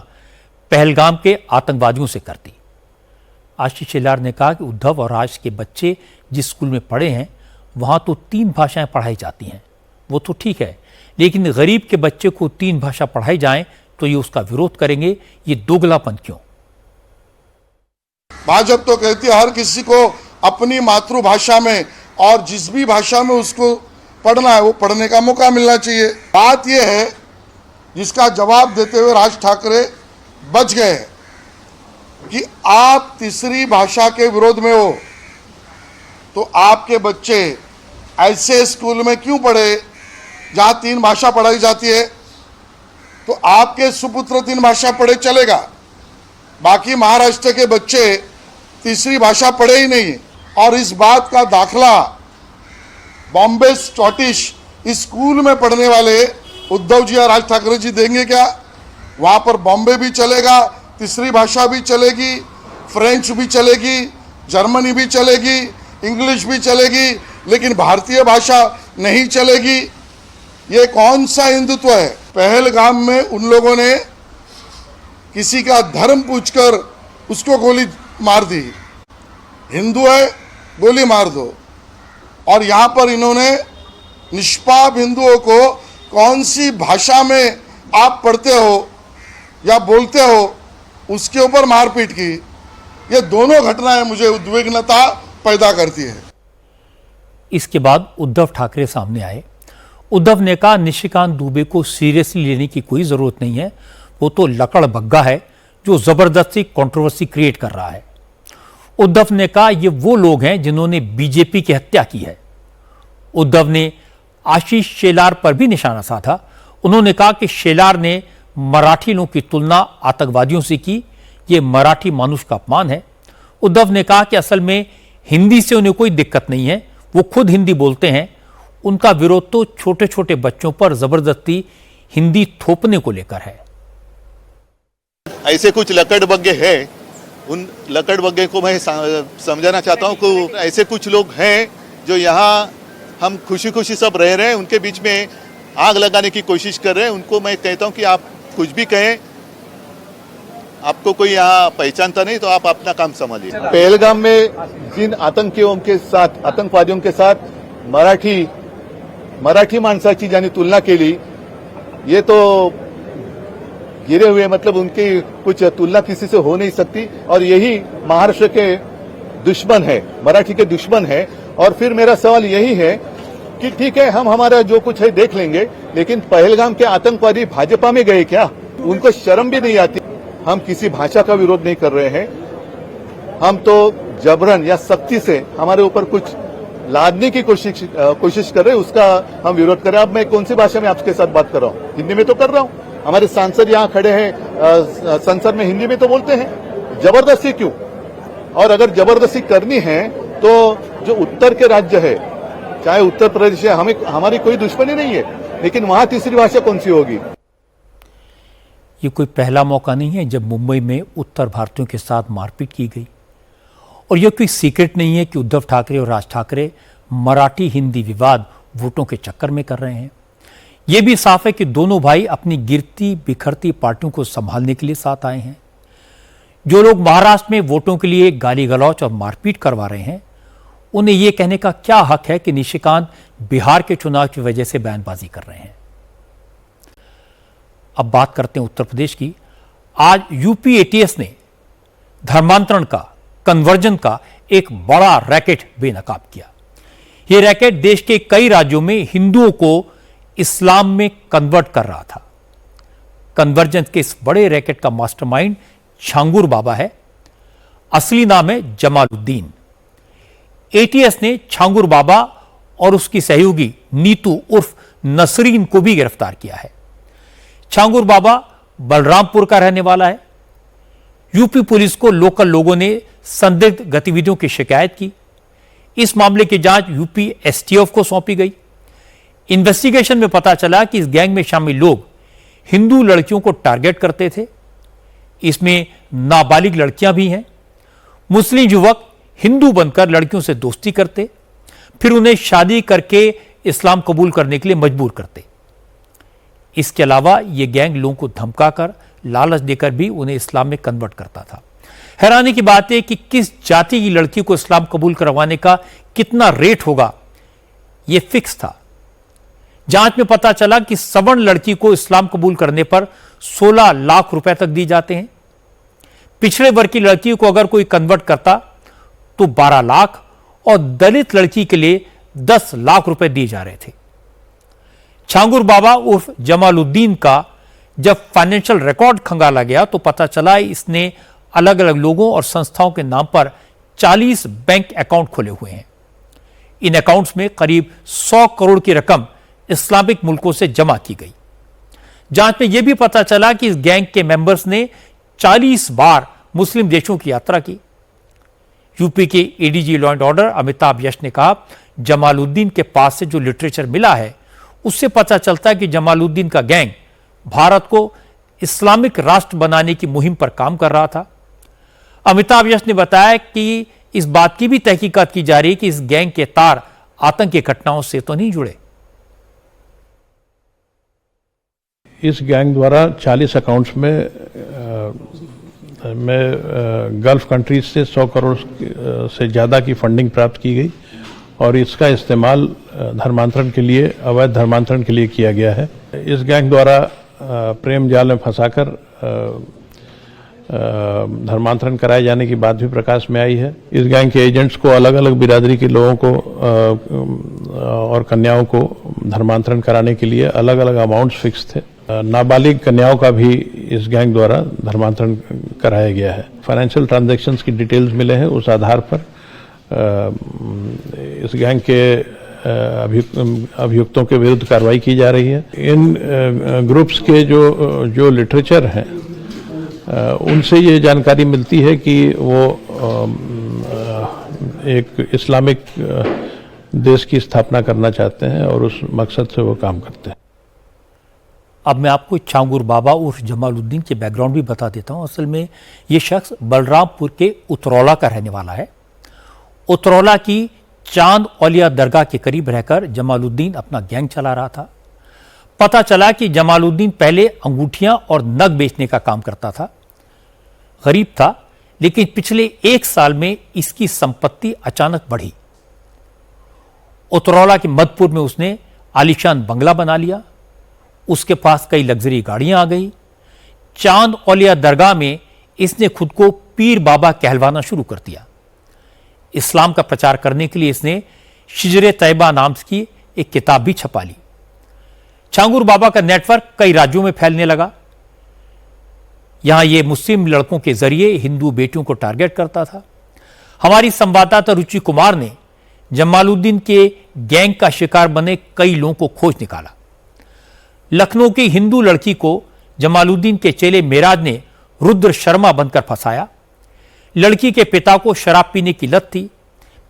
पहलगाम के आतंकवादियों से कर दी। आशीष शेलार ने कहा कि उद्धव और राज के बच्चे जिस स्कूल में पढ़े हैं वहां तो 3 भाषाएं पढ़ाई जाती हैं, वो तो ठीक है, लेकिन गरीब के बच्चे को 3 भाषा पढ़ाई जाए तो ये उसका विरोध करेंगे। ये दोगलापन क्यों? भाजपा तो कहती है हर किसी को अपनी मातृभाषा में और जिस भी भाषा में उसको पढ़ना है वो पढ़ने का मौका मिलना चाहिए। बात यह है जिसका जवाब देते हुए राज ठाकरे बच गए कि आप तीसरी भाषा के विरोध में हो तो आपके बच्चे ऐसे स्कूल में क्यों पढ़े जहां 3 भाषा पढ़ाई जाती है? तो आपके सुपुत्र 3 भाषा पढ़े चलेगा, बाकी महाराष्ट्र के बच्चे तीसरी भाषा पढ़े ही नहीं। और इस बात का दाखला बॉम्बे स्कॉटिश स्कूल में पढ़ने वाले उद्धव जी और राज ठाकरे जी देंगे क्या? वहां पर बॉम्बे भी चलेगा, तीसरी भाषा भी चलेगी, फ्रेंच भी चलेगी, जर्मनी भी चलेगी, इंग्लिश भी चलेगी, लेकिन भारतीय भाषा नहीं चलेगी। ये कौन सा हिंदुत्व है? पहलगाम में उन लोगों ने किसी का धर्म पूछकर उसको गोली मार दी। हिंदू है, गोली मार दो। और यहाँ पर इन्होंने निष्पाप हिंदुओं को कौन सी भाषा में आप पढ़ते हो या बोलते हो उसके ऊपर मारपीट की। ये दोनों घटनाएं मुझे उद्विग्नता पैदा करती है। इसके बाद उद्धव ठाकरे सामने आए। उद्धव ने कहा निशिकांत दुबे को सीरियसली लेने की कोई जरूरत नहीं है, वो तो लकड़ बग्गा है जो जबरदस्ती कंट्रोवर्सी क्रिएट कर रहा है। उद्धव ने कहा ये वो लोग हैं जिन्होंने बीजेपी की हत्या की है। उद्धव ने आशीष शेलार पर भी निशाना साधा। उन्होंने कहा कि शेलार ने मराठी लोगों की तुलना आतंकवादियों से की, ये मराठी मानुष का अपमान है। उद्धव ने कहा कि असल में हिंदी से उन्हें कोई दिक्कत नहीं है, वो खुद हिंदी बोलते हैं। उनका विरोध तो छोटे छोटे बच्चों पर जबरदस्ती हिंदी थोपने को लेकर है। ऐसे कुछ लकड़बग्गे हैं उन लकड़बग्गे को मैं समझाना चाहता हूँ कि ऐसे कुछ लोग हैं जो यहाँ हम खुशी खुशी सब रह रहे हैं, उनके बीच में आग लगाने की कोशिश कर रहे हैं। उनको मैं कहता हूँ कि आप कुछ भी कहें, आपको कोई यहाँ पहचानता नहीं तो आप अपना काम संभालिए। पहलगाम में जिन आतंकवादियों के साथ मराठी माणसाची ज्यांनी तुलना केली, ये तो गिरे हुए, मतलब उनकी कुछ तुलना किसी से हो नहीं सकती। और यही महाराष्ट्र के दुश्मन है, मराठी के दुश्मन है। और फिर मेरा सवाल यही है कि ठीक है, हम हमारा जो कुछ है देख लेंगे, लेकिन पहलगाम के आतंकवादी भाजपा में गए क्या? उनको शर्म भी नहीं आती। हम किसी भाषा का विरोध नहीं कर रहे हैं, हम तो जबरन या सख्ती से हमारे ऊपर कुछ लादने की कोशिश कर रहे हैं, उसका हम विरोध कर रहे हैं। अब मैं कौन सी भाषा में आपके साथ बात कर रहा हूँ? हिंदी में तो कर रहा हूँ। हमारे सांसद यहाँ खड़े हैं, संसद में हिंदी में तो बोलते हैं। जबरदस्ती क्यों? और अगर जबरदस्ती करनी है तो जो उत्तर के राज्य है, चाहे उत्तर प्रदेश है, हमारी कोई दुश्मनी नहीं है, लेकिन वहां तीसरी भाषा कौन सी होगी? ये कोई पहला मौका नहीं है जब मुंबई में उत्तर भारतीयों के साथ मारपीट की गई। और यह कोई सीक्रेट नहीं है कि उद्धव ठाकरे और राज ठाकरे मराठी हिंदी विवाद वोटों के चक्कर में कर रहे हैं। यह भी साफ है कि दोनों भाई अपनी गिरती बिखरती पार्टियों को संभालने के लिए साथ आए हैं। जो लोग महाराष्ट्र में वोटों के लिए गाली गलौच और मारपीट करवा रहे हैं, उन्हें यह कहने का क्या हक है कि निशिकांत बिहार के चुनाव की वजह से बयानबाजी कर रहे हैं। अब बात करते हैं उत्तर प्रदेश की। आज यूपी एटीएस ने धर्मांतरण का, कन्वर्जन का एक बड़ा रैकेट बेनकाब किया। यह रैकेट देश के कई राज्यों में हिंदुओं को इस्लाम में कन्वर्ट कर रहा था। कन्वर्जन के इस बड़े रैकेट का मास्टरमाइंड छांगुर बाबा है। असली नाम है जमालुद्दीन। एटीएस ने छांगुर बाबा और उसकी सहयोगी नीतू उर्फ नसरीन को भी गिरफ्तार किया है। छांगुर बाबा बलरामपुर का रहने वाला है। यूपी पुलिस को लोकल लोगों ने संदिग्ध गतिविधियों की शिकायत की। इस मामले की जांच यूपी एसटीएफ को सौंपी गई। इन्वेस्टिगेशन में पता चला कि इस गैंग में शामिल लोग हिंदू लड़कियों को टारगेट करते थे। इसमें नाबालिग लड़कियां भी हैं। मुस्लिम युवक हिंदू बनकर लड़कियों से दोस्ती करते, फिर उन्हें शादी करके इस्लाम कबूल करने के लिए मजबूर करते। इसके अलावा यह गैंग लोगों को धमकाकर, लालच देकर भी उन्हें इस्लाम में कन्वर्ट करता था। हैरानी की बात है कि किस जाति की लड़की को इस्लाम कबूल करवाने का कितना रेट होगा, यह फिक्स था। जांच में पता चला कि सवर्ण लड़की को इस्लाम कबूल करने पर 16 लाख रुपए तक दिए जाते हैं। पिछड़े वर्ग की लड़की को अगर कोई कन्वर्ट करता तो 12 लाख और दलित लड़की के लिए 10 लाख रुपए दिए जा रहे थे। छांगुर बाबा उर्फ जमालुद्दीन का जब फाइनेंशियल रिकॉर्ड खंगाला गया तो पता चला इसने अलग अलग लोगों और संस्थाओं के नाम पर 40 बैंक अकाउंट खोले हुए हैं। इन अकाउंट्स में करीब 100 करोड़ की रकम इस्लामिक मुल्कों से जमा की गई। जांच में यह भी पता चला कि इस गैंग के मेंबर्स ने 40 बार मुस्लिम देशों की यात्रा की। यूपी के ADG law and order Amitabh Yash ने कहा, जमालुद्दीन के पास से जो लिटरेचर मिला है उससे पता चलता है कि जमालुद्दीन का गैंग भारत को इस्लामिक राष्ट्र बनाने की मुहिम पर काम कर रहा था। अमिताभ यश ने बताया कि इस बात की भी तहकीकात की जा रही है कि इस गैंग के तार आतंकी घटनाओं से तो नहीं जुड़े। इस गैंग द्वारा 40 अकाउंट्स में गल्फ कंट्रीज से 100 करोड़ से ज़्यादा की फंडिंग प्राप्त की गई और इसका इस्तेमाल धर्मांतरण के लिए, अवैध धर्मांतरण के लिए किया गया है। इस गैंग द्वारा प्रेम जाल में फंसाकर धर्मांतरण कराए जाने की बात भी प्रकाश में आई है। इस गैंग के एजेंट्स को अलग अलग बिरादरी के लोगों को और कन्याओं को धर्मांतरण कराने के लिए अलग अलग अमाउंट्स फिक्स थे। नाबालिग कन्याओं का भी इस गैंग द्वारा धर्मांतरण कराया गया है। फाइनेंशियल ट्रांजैक्शंस की डिटेल्स मिले हैं, उस आधार पर इस गैंग के अभियुक्तों के विरुद्ध कार्रवाई की जा रही है। इन ग्रुप्स के जो लिटरेचर हैं उनसे ये जानकारी मिलती है कि वो एक इस्लामिक देश की स्थापना करना चाहते हैं और उस मकसद से वो काम करते हैं। अब मैं आपको छांगुर बाबा उर्फ जमालुद्दीन के बैकग्राउंड भी बता देता हूं। असल में ये शख्स बलरामपुर के उतरौला का रहने वाला है। उतरौला की चांद औलिया दरगाह के करीब रहकर जमालुद्दीन अपना गैंग चला रहा था। पता चला कि जमालुद्दीन पहले अंगूठियां और नग बेचने का काम करता था। गरीब था, लेकिन पिछले 1 साल में इसकी संपत्ति अचानक बढ़ी। उतरौला के मधुपुर में उसने आलीशान बंगला बना लिया। उसके पास कई लग्जरी गाड़ियां आ गई। चांद औलिया दरगाह में इसने खुद को पीर बाबा कहलवाना शुरू कर दिया। इस्लाम का प्रचार करने के लिए इसने शिजरे तैयबा नाम की एक किताब भी छपा ली। छांगुर बाबा का नेटवर्क कई राज्यों में फैलने लगा। यहां यह मुस्लिम लड़कों के जरिए हिंदू बेटियों को टारगेट करता था। हमारी संवाददाता रुचि कुमार ने जमालुद्दीन के गैंग का शिकार बने कई लोगों को खोज निकाला। लखनऊ की हिंदू लड़की को जमालुद्दीन के चेले मेराज ने रुद्र शर्मा बनकर फंसाया। लड़की के पिता को शराब पीने की लत थी।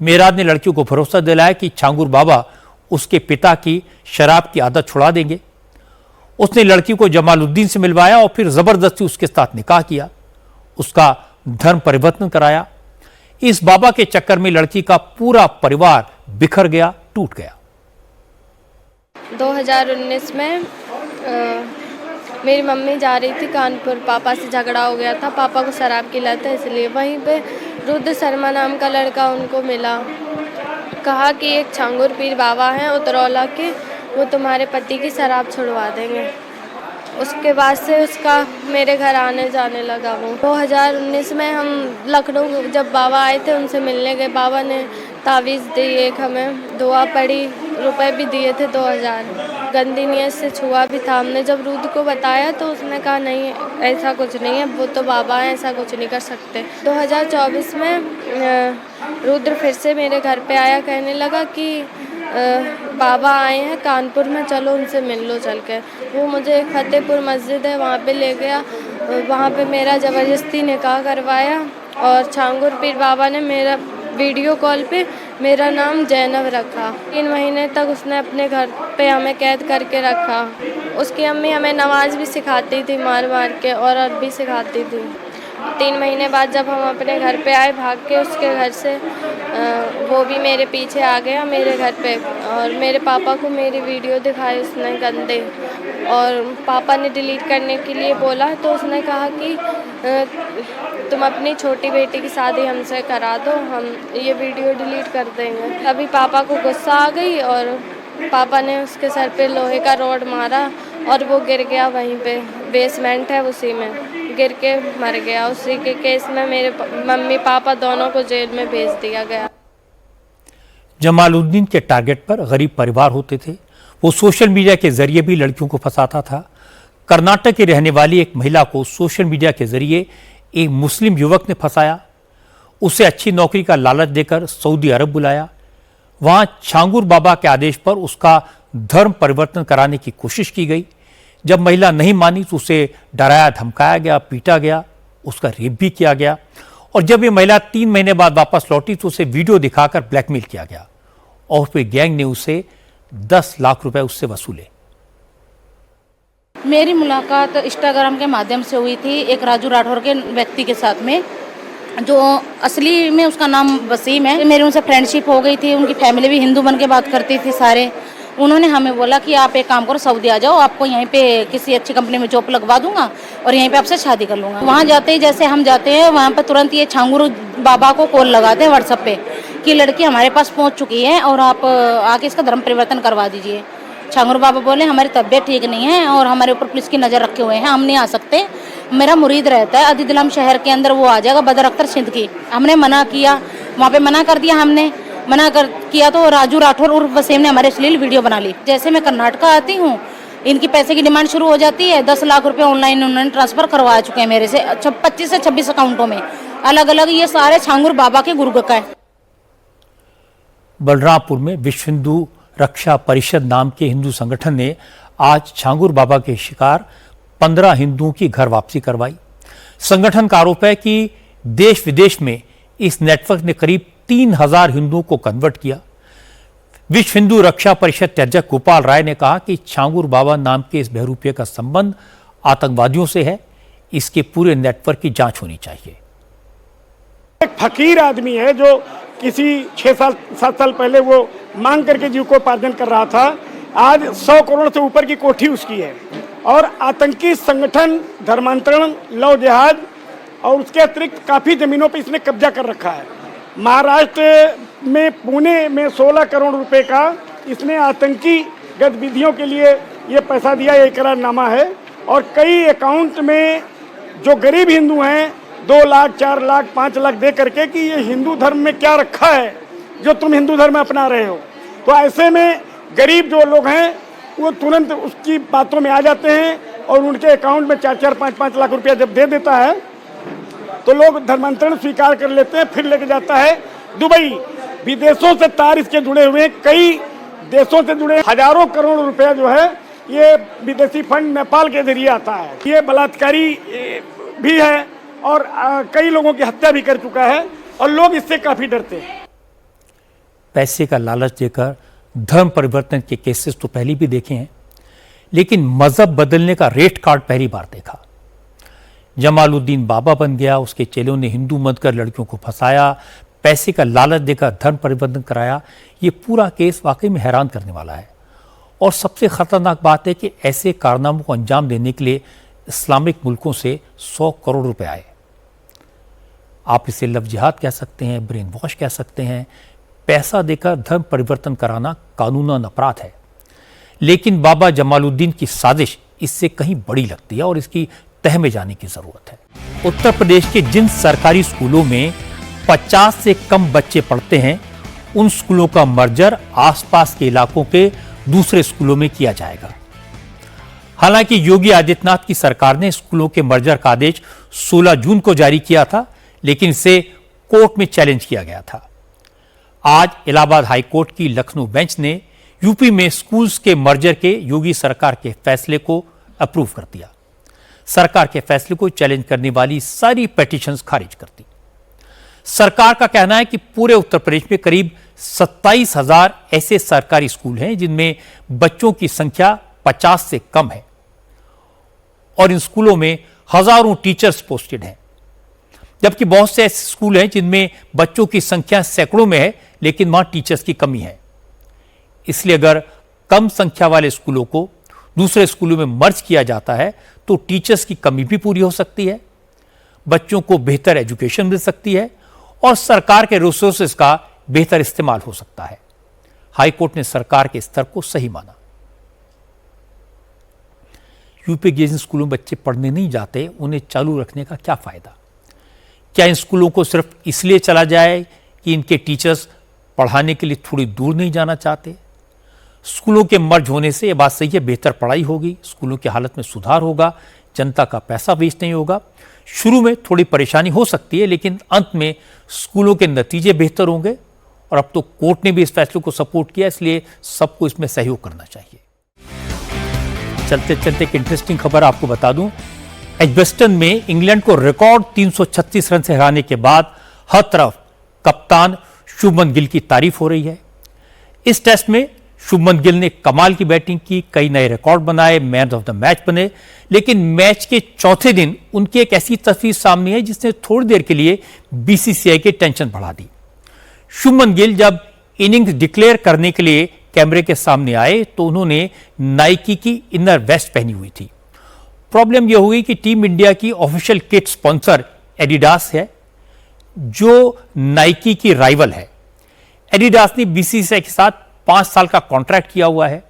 मेराज ने लड़की को भरोसा दिलाया कि छांगुर बाबा उसके पिता की शराब की आदत छुड़ा देंगे। उसने लड़की को जमालुद्दीन से मिलवाया और फिर जबरदस्ती उसके साथ निकाह किया, उसका धर्म परिवर्तन कराया। इस बाबा के चक्कर में लड़की का पूरा परिवार बिखर गया, टूट गया। 2019 में मेरी मम्मी जा रही थी कानपुर। पापा से झगड़ा हो गया था, पापा को शराब की लत है, इसलिए वहीं पे रुद्र शर्मा नाम का लड़का उनको मिला। कहा कि एक छांगुर पीर बाबा हैं उतरौला के, वो तुम्हारे पति की शराब छुड़वा देंगे। उसके बाद से उसका मेरे घर आने जाने लगा। वो 2019 में हम लखनऊ जब बाबा आए थे उनसे मिलने गए। बाबा ने तावीज़ दी, एक हमें दुआ पड़ी, रुपए भी दिए थे 2000। गंदी नीयत से छुआ भी था। हमने जब रुद्र को बताया तो उसने कहा नहीं ऐसा कुछ नहीं है, वो तो बाबा हैं, ऐसा कुछ नहीं कर सकते। 2024 में रुद्र फिर से मेरे घर पे आया, कहने लगा कि बाबा आए हैं कानपुर में, चलो उनसे मिल लो चल के। वो मुझे फतेहपुर मस्जिद है वहाँ पे ले गया। वहाँ पे मेरा ज़बरदस्ती निकाह करवाया और छांगुर पीर बाबा ने मेरा वीडियो कॉल पे मेरा नाम जैनब रखा। 3 महीने तक उसने अपने घर पे हमें कैद करके रखा। उसकी अम्मी हमें नमाज भी सिखाती थी मार मार के, और अब भी सिखाती थी। 3 महीने बाद जब हम अपने घर पे आए भाग के उसके घर से, वो भी मेरे पीछे आ गया मेरे घर पे, और मेरे पापा को मेरी वीडियो दिखाई उसने गंदे, और पापा ने डिलीट करने के लिए बोला तो उसने कहा कि तुम अपनी छोटी बेटी की शादी हमसे करा दो, हम ये वीडियो डिलीट कर देंगे। अभी पापा को गुस्सा आ गई और पापा ने उसके सर पे लोहे का रॉड मारा और वो गिर गया वहीं पे, बेसमेंट है उसी में, गिर के मर गया। उसी के केस में मेरे मम्मी पापा दोनों को जेल में भेज दिया गया। जमालुद्दीन के टारगेट पर गरीब परिवार होते थे। वो सोशल मीडिया के जरिए भी लड़कियों को फंसाता था। कर्नाटक की रहने वाली एक महिला को सोशल मीडिया के जरिए एक मुस्लिम युवक ने फंसाया। उसे अच्छी नौकरी का लालच देकर सऊदी अरब बुलाया। वहां छांगुर बाबा के आदेश पर उसका धर्म परिवर्तन कराने की कोशिश की गई। जब महिला नहीं मानी तो उसे डराया धमकाया गया, पीटा गया, उसका रेप भी किया गया। और जब ये महिला 3 महीने बाद वापस लौटी तो उसे वीडियो दिखाकर ब्लैकमेल किया गया और फिर गैंग ने उसे 10 लाख रुपए उससे वसूले। मेरी मुलाकात इंस्टाग्राम के माध्यम से हुई थी एक राजू राठौर के व्यक्ति के साथ में, जो असली में उसका नाम वसीम है। मेरी उनसे फ्रेंडशिप हो गई थी। उनकी फैमिली भी हिंदू बन के बात करती थी सारे। उन्होंने हमें बोला कि आप एक काम करो, सऊदी आ जाओ, आपको यहीं पे किसी अच्छी कंपनी में जॉब लगवा दूंगा और यहीं पे आपसे शादी कर लूँगा। वहाँ जाते ही जैसे हम जाते हैं वहाँ पर तुरंत ये छांगुर बाबा को कॉल लगाते हैं व्हाट्सएप पे कि लड़की हमारे पास पहुँच चुकी है और आप आके इसका धर्म परिवर्तन करवा दीजिए। छांगुर बाबा बोले हमारी तबीयत ठीक नहीं है और हमारे ऊपर पुलिस की नज़र रखे हुए हैं, हम नहीं आ सकते। मेरा मुरीद रहता है अदिदलम शहर के अंदर, वो आ जाएगा, बदर अख्तर सिंध की। हमने मना किया, वहाँ पे मना कर दिया। हमने मना कर किया तो राजू राठौर और वसीम ने हमारे अश्लील वीडियो बना ली। जैसे मैं कर्नाटक आती हूँ, इनकी पैसे की डिमांड शुरू हो जाती है। 10 लाख रुपए ऑनलाइन उन्होंने ट्रांसफर करवा चुके हैं मेरे से 25 से 26 अकाउंटों में, अलग अलग। ये सारे छांगुर बाबा के गुरु का है। बलरामपुर में विश्व हिंदू रक्षा परिषद नाम के हिंदू संगठन ने आज छांगुर बाबा के शिकार 15 हिंदुओं की घर वापसी करवाई। संगठन का आरोप है कि देश विदेश में इस नेटवर्क ने करीब 3000 हिंदुओं को कन्वर्ट किया। विश्व हिंदू रक्षा परिषद के अध्यक्ष गोपाल राय ने कहा कि छांगुर बाबा नाम के इस बहरूपिये का संबंध आतंकवादियों से है, इसके पूरे नेटवर्क की जांच होनी चाहिए। एक फकीर आदमी है जो किसी 6-7 साल पहले वो मांग करके जीविकोपार्जन कर रहा था, आज 100 करोड़ से ऊपर की कोठी उसकी है। और आतंकी संगठन, धर्मांतरण, लव जिहाद और उसके अतिरिक्त काफ़ी ज़मीनों पर इसने कब्जा कर रखा है। महाराष्ट्र में पुणे में 16 करोड़ रुपए का इसने आतंकी गतिविधियों के लिए ये पैसा दिया, ये इकरारनामा है। और कई अकाउंट में जो गरीब हिंदू हैं 2 लाख, 4 लाख, 5 लाख दे करके कि ये हिंदू धर्म में क्या रखा है जो तुम हिंदू धर्म में अपना रहे हो। तो ऐसे में गरीब जो लोग हैं वो तुरंत उसकी बातों में आ जाते हैं और उनके अकाउंट में 4-4, 5-5 लाख रुपया जब दे देता है तो लोग धर्मांतरण स्वीकार कर लेते हैं, फिर लेके जाता है दुबई। विदेशों से तार इसके जुड़े हुए हैं, कई देशों से जुड़े हजारों करोड़ रुपया जो है ये विदेशी फंड नेपाल के जरिए आता है। ये बलात्कारी भी है और कई लोगों की हत्या भी कर चुका है और लोग इससे काफी डरते हैं। पैसे का लालच देकर धर्म परिवर्तन के केसेस तो पहले भी देखे हैं, लेकिन मजहब बदलने का रेड कार्ड पहली बार देखा। जमालुद्दीन बाबा बन गया, उसके चेलों ने हिंदू बनकर लड़कियों को फंसाया, पैसे का लालच देकर धर्म परिवर्तन कराया। ये पूरा केस वाकई में हैरान करने वाला है। और सबसे खतरनाक बात है कि ऐसे कारनामों को अंजाम देने के लिए इस्लामिक मुल्कों से 100 करोड़ रुपए आए। आप इसे लव जिहाद कह सकते हैं, ब्रेन वॉश कह सकते हैं। पैसा देकर धर्म परिवर्तन कराना कानूनन अपराध है, लेकिन बाबा जमालुद्दीन की साजिश इससे कहीं बड़ी लगती है और इसकी तह में जाने की जरूरत है। उत्तर प्रदेश के जिन सरकारी स्कूलों में 50 से कम बच्चे पढ़ते हैं, उन स्कूलों का मर्जर आसपास के इलाकों के दूसरे स्कूलों में किया जाएगा। हालांकि योगी आदित्यनाथ की सरकार ने स्कूलों के मर्जर का आदेश 16 जून को जारी किया था, लेकिन इसे कोर्ट में चैलेंज किया गया था। आज इलाहाबाद हाई कोर्ट की लखनऊ बेंच ने यूपी में स्कूल्स के मर्जर के योगी सरकार के फैसले को अप्रूव कर दिया। सरकार के फैसले को चैलेंज करने वाली सारी पिटीशंस खारिज कर दी। सरकार का कहना है कि पूरे उत्तर प्रदेश में करीब 27,000 ऐसे सरकारी स्कूल हैं जिनमें बच्चों की संख्या 50 से कम है और इन स्कूलों में हजारों टीचर्स पोस्टेड हैं, जबकि बहुत से ऐसे स्कूल हैं जिनमें बच्चों की संख्या सैकड़ों में है, लेकिन वहां टीचर्स की कमी है। इसलिए अगर कम संख्या वाले स्कूलों को दूसरे स्कूलों में मर्ज किया जाता है तो टीचर्स की कमी भी पूरी हो सकती है, बच्चों को बेहतर एजुकेशन मिल सकती है और सरकार के रिसोर्सेज का बेहतर इस्तेमाल हो सकता है। हाईकोर्ट ने सरकार के स्तर को सही माना। यूपी के जिन स्कूलों में बच्चे पढ़ने नहीं जाते, उन्हें चालू रखने का क्या फायदा? क्या इन स्कूलों को सिर्फ इसलिए चला जाए कि इनके टीचर्स पढ़ाने के लिए थोड़ी दूर नहीं जाना चाहते? स्कूलों के मर्ज होने से यह बात सही है, बेहतर पढ़ाई होगी, स्कूलों की हालत में सुधार होगा, जनता का पैसा वेस्ट नहीं होगा। शुरू में थोड़ी परेशानी हो सकती है, लेकिन अंत में स्कूलों के नतीजे बेहतर होंगे। और अब तो कोर्ट ने भी इस फैसले को सपोर्ट किया, इसलिए सबको इसमें सहयोग करना चाहिए। चलते चलते एक इंटरेस्टिंग खबर आपको बता दूं, एजबेस्टन में इंग्लैंड को रिकॉर्ड 336 रन से हराने के बाद हर तरफ कप्तान शुभमन गिल की तारीफ हो रही है। इस टेस्ट में शुभमन गिल ने कमाल की बैटिंग की, कई नए रिकॉर्ड बनाए, मैन ऑफ द मैच बने, लेकिन मैच के चौथे दिन उनकी एक ऐसी तस्वीर सामने है जिसने थोड़ी देर के लिए बीसीसीआई की टेंशन बढ़ा दी। शुभमन गिल जब इनिंग्स डिक्लेयर करने के लिए कैमरे के सामने आए तो उन्होंने नाइकी की इनर वेस्ट पहनी हुई थी। प्रॉब्लम यह हुई कि टीम इंडिया की ऑफिशियल किट स्पॉन्सर एडिडास है, जो नाइकी की राइवल है। एडिडास ने बीसीसीआई के साथ 5 साल का कॉन्ट्रैक्ट किया हुआ है।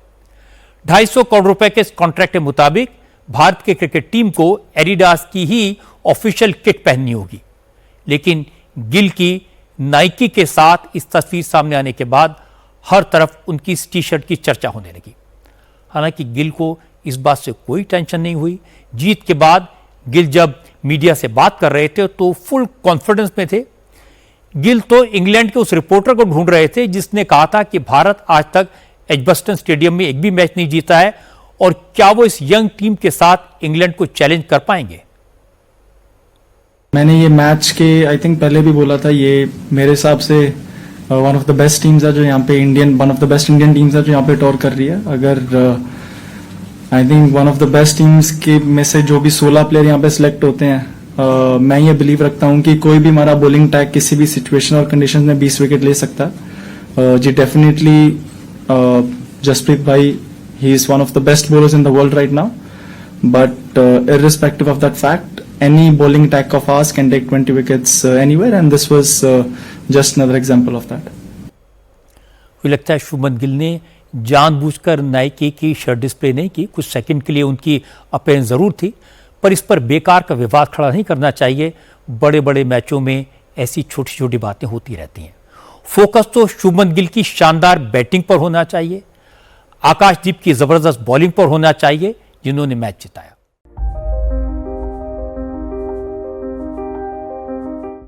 250 करोड़ रुपए के इस कॉन्ट्रैक्ट के मुताबिक भारत के क्रिकेट टीम को एडिडास की ही ऑफिशियल किट पहननी होगी। लेकिन गिल की नाइकी के साथ इस तस्वीर सामने आने के बाद हर तरफ उनकी इस टी शर्ट की चर्चा होने लगी। हालांकि गिल को इस बात से कोई टेंशन नहीं हुई। जीत के बाद गिल जब मीडिया से बात कर रहे थे तो फुल कॉन्फिडेंस में थे। गिल तो इंग्लैंड के उस रिपोर्टर को ढूंढ रहे थे जिसने कहा था कि भारत आज तक एजबस्टन स्टेडियम में एक भी मैच नहीं जीता है और क्या वो इस यंग टीम के साथ इंग्लैंड को चैलेंज कर पाएंगे। मैंने ये मैच के आई थिंक पहले भी बोला था, ये मेरे हिसाब से one of the best teams है जो यहाँ पे one of the best Indian teams है जो यहाँ पे टॉर कर रही है। अगर I think one of the best teams के में से जो भी 16 प्लेयर यहाँ पे सिलेक्ट होते हैं, मैं ये बिलीव रखता हूँ कि कोई भी हमारा बॉलिंग टैग किसी भी सिचुएशन और कंडीशन में 20 विकेट ले सकता है। जी डेफिनेटली जसप्रीत भाई, he is one of the best bowlers in the world right now, but irrespective of that fact, any bowling attack of ours can take 20 wickets anywhere, and this was just another example of that. मुझे लगता है शुभमन गिल ने जानबूझकर Nike की shirt display नहीं की। कुछ second के लिए उनकी अपीयरेंस जरूर थी, पर इस पर बेकार का विवाद खड़ा नहीं करना चाहिए। बड़े बड़े मैचों में ऐसी छोटी छोटी बातें होती रहती हैं। फोकस तो शुभमन गिल की शानदार बैटिंग पर होना चाहिए, आकाशदीप की जबरदस्त बॉलिंग पर होना चाहिए, जिन्होंने मैच जिताया।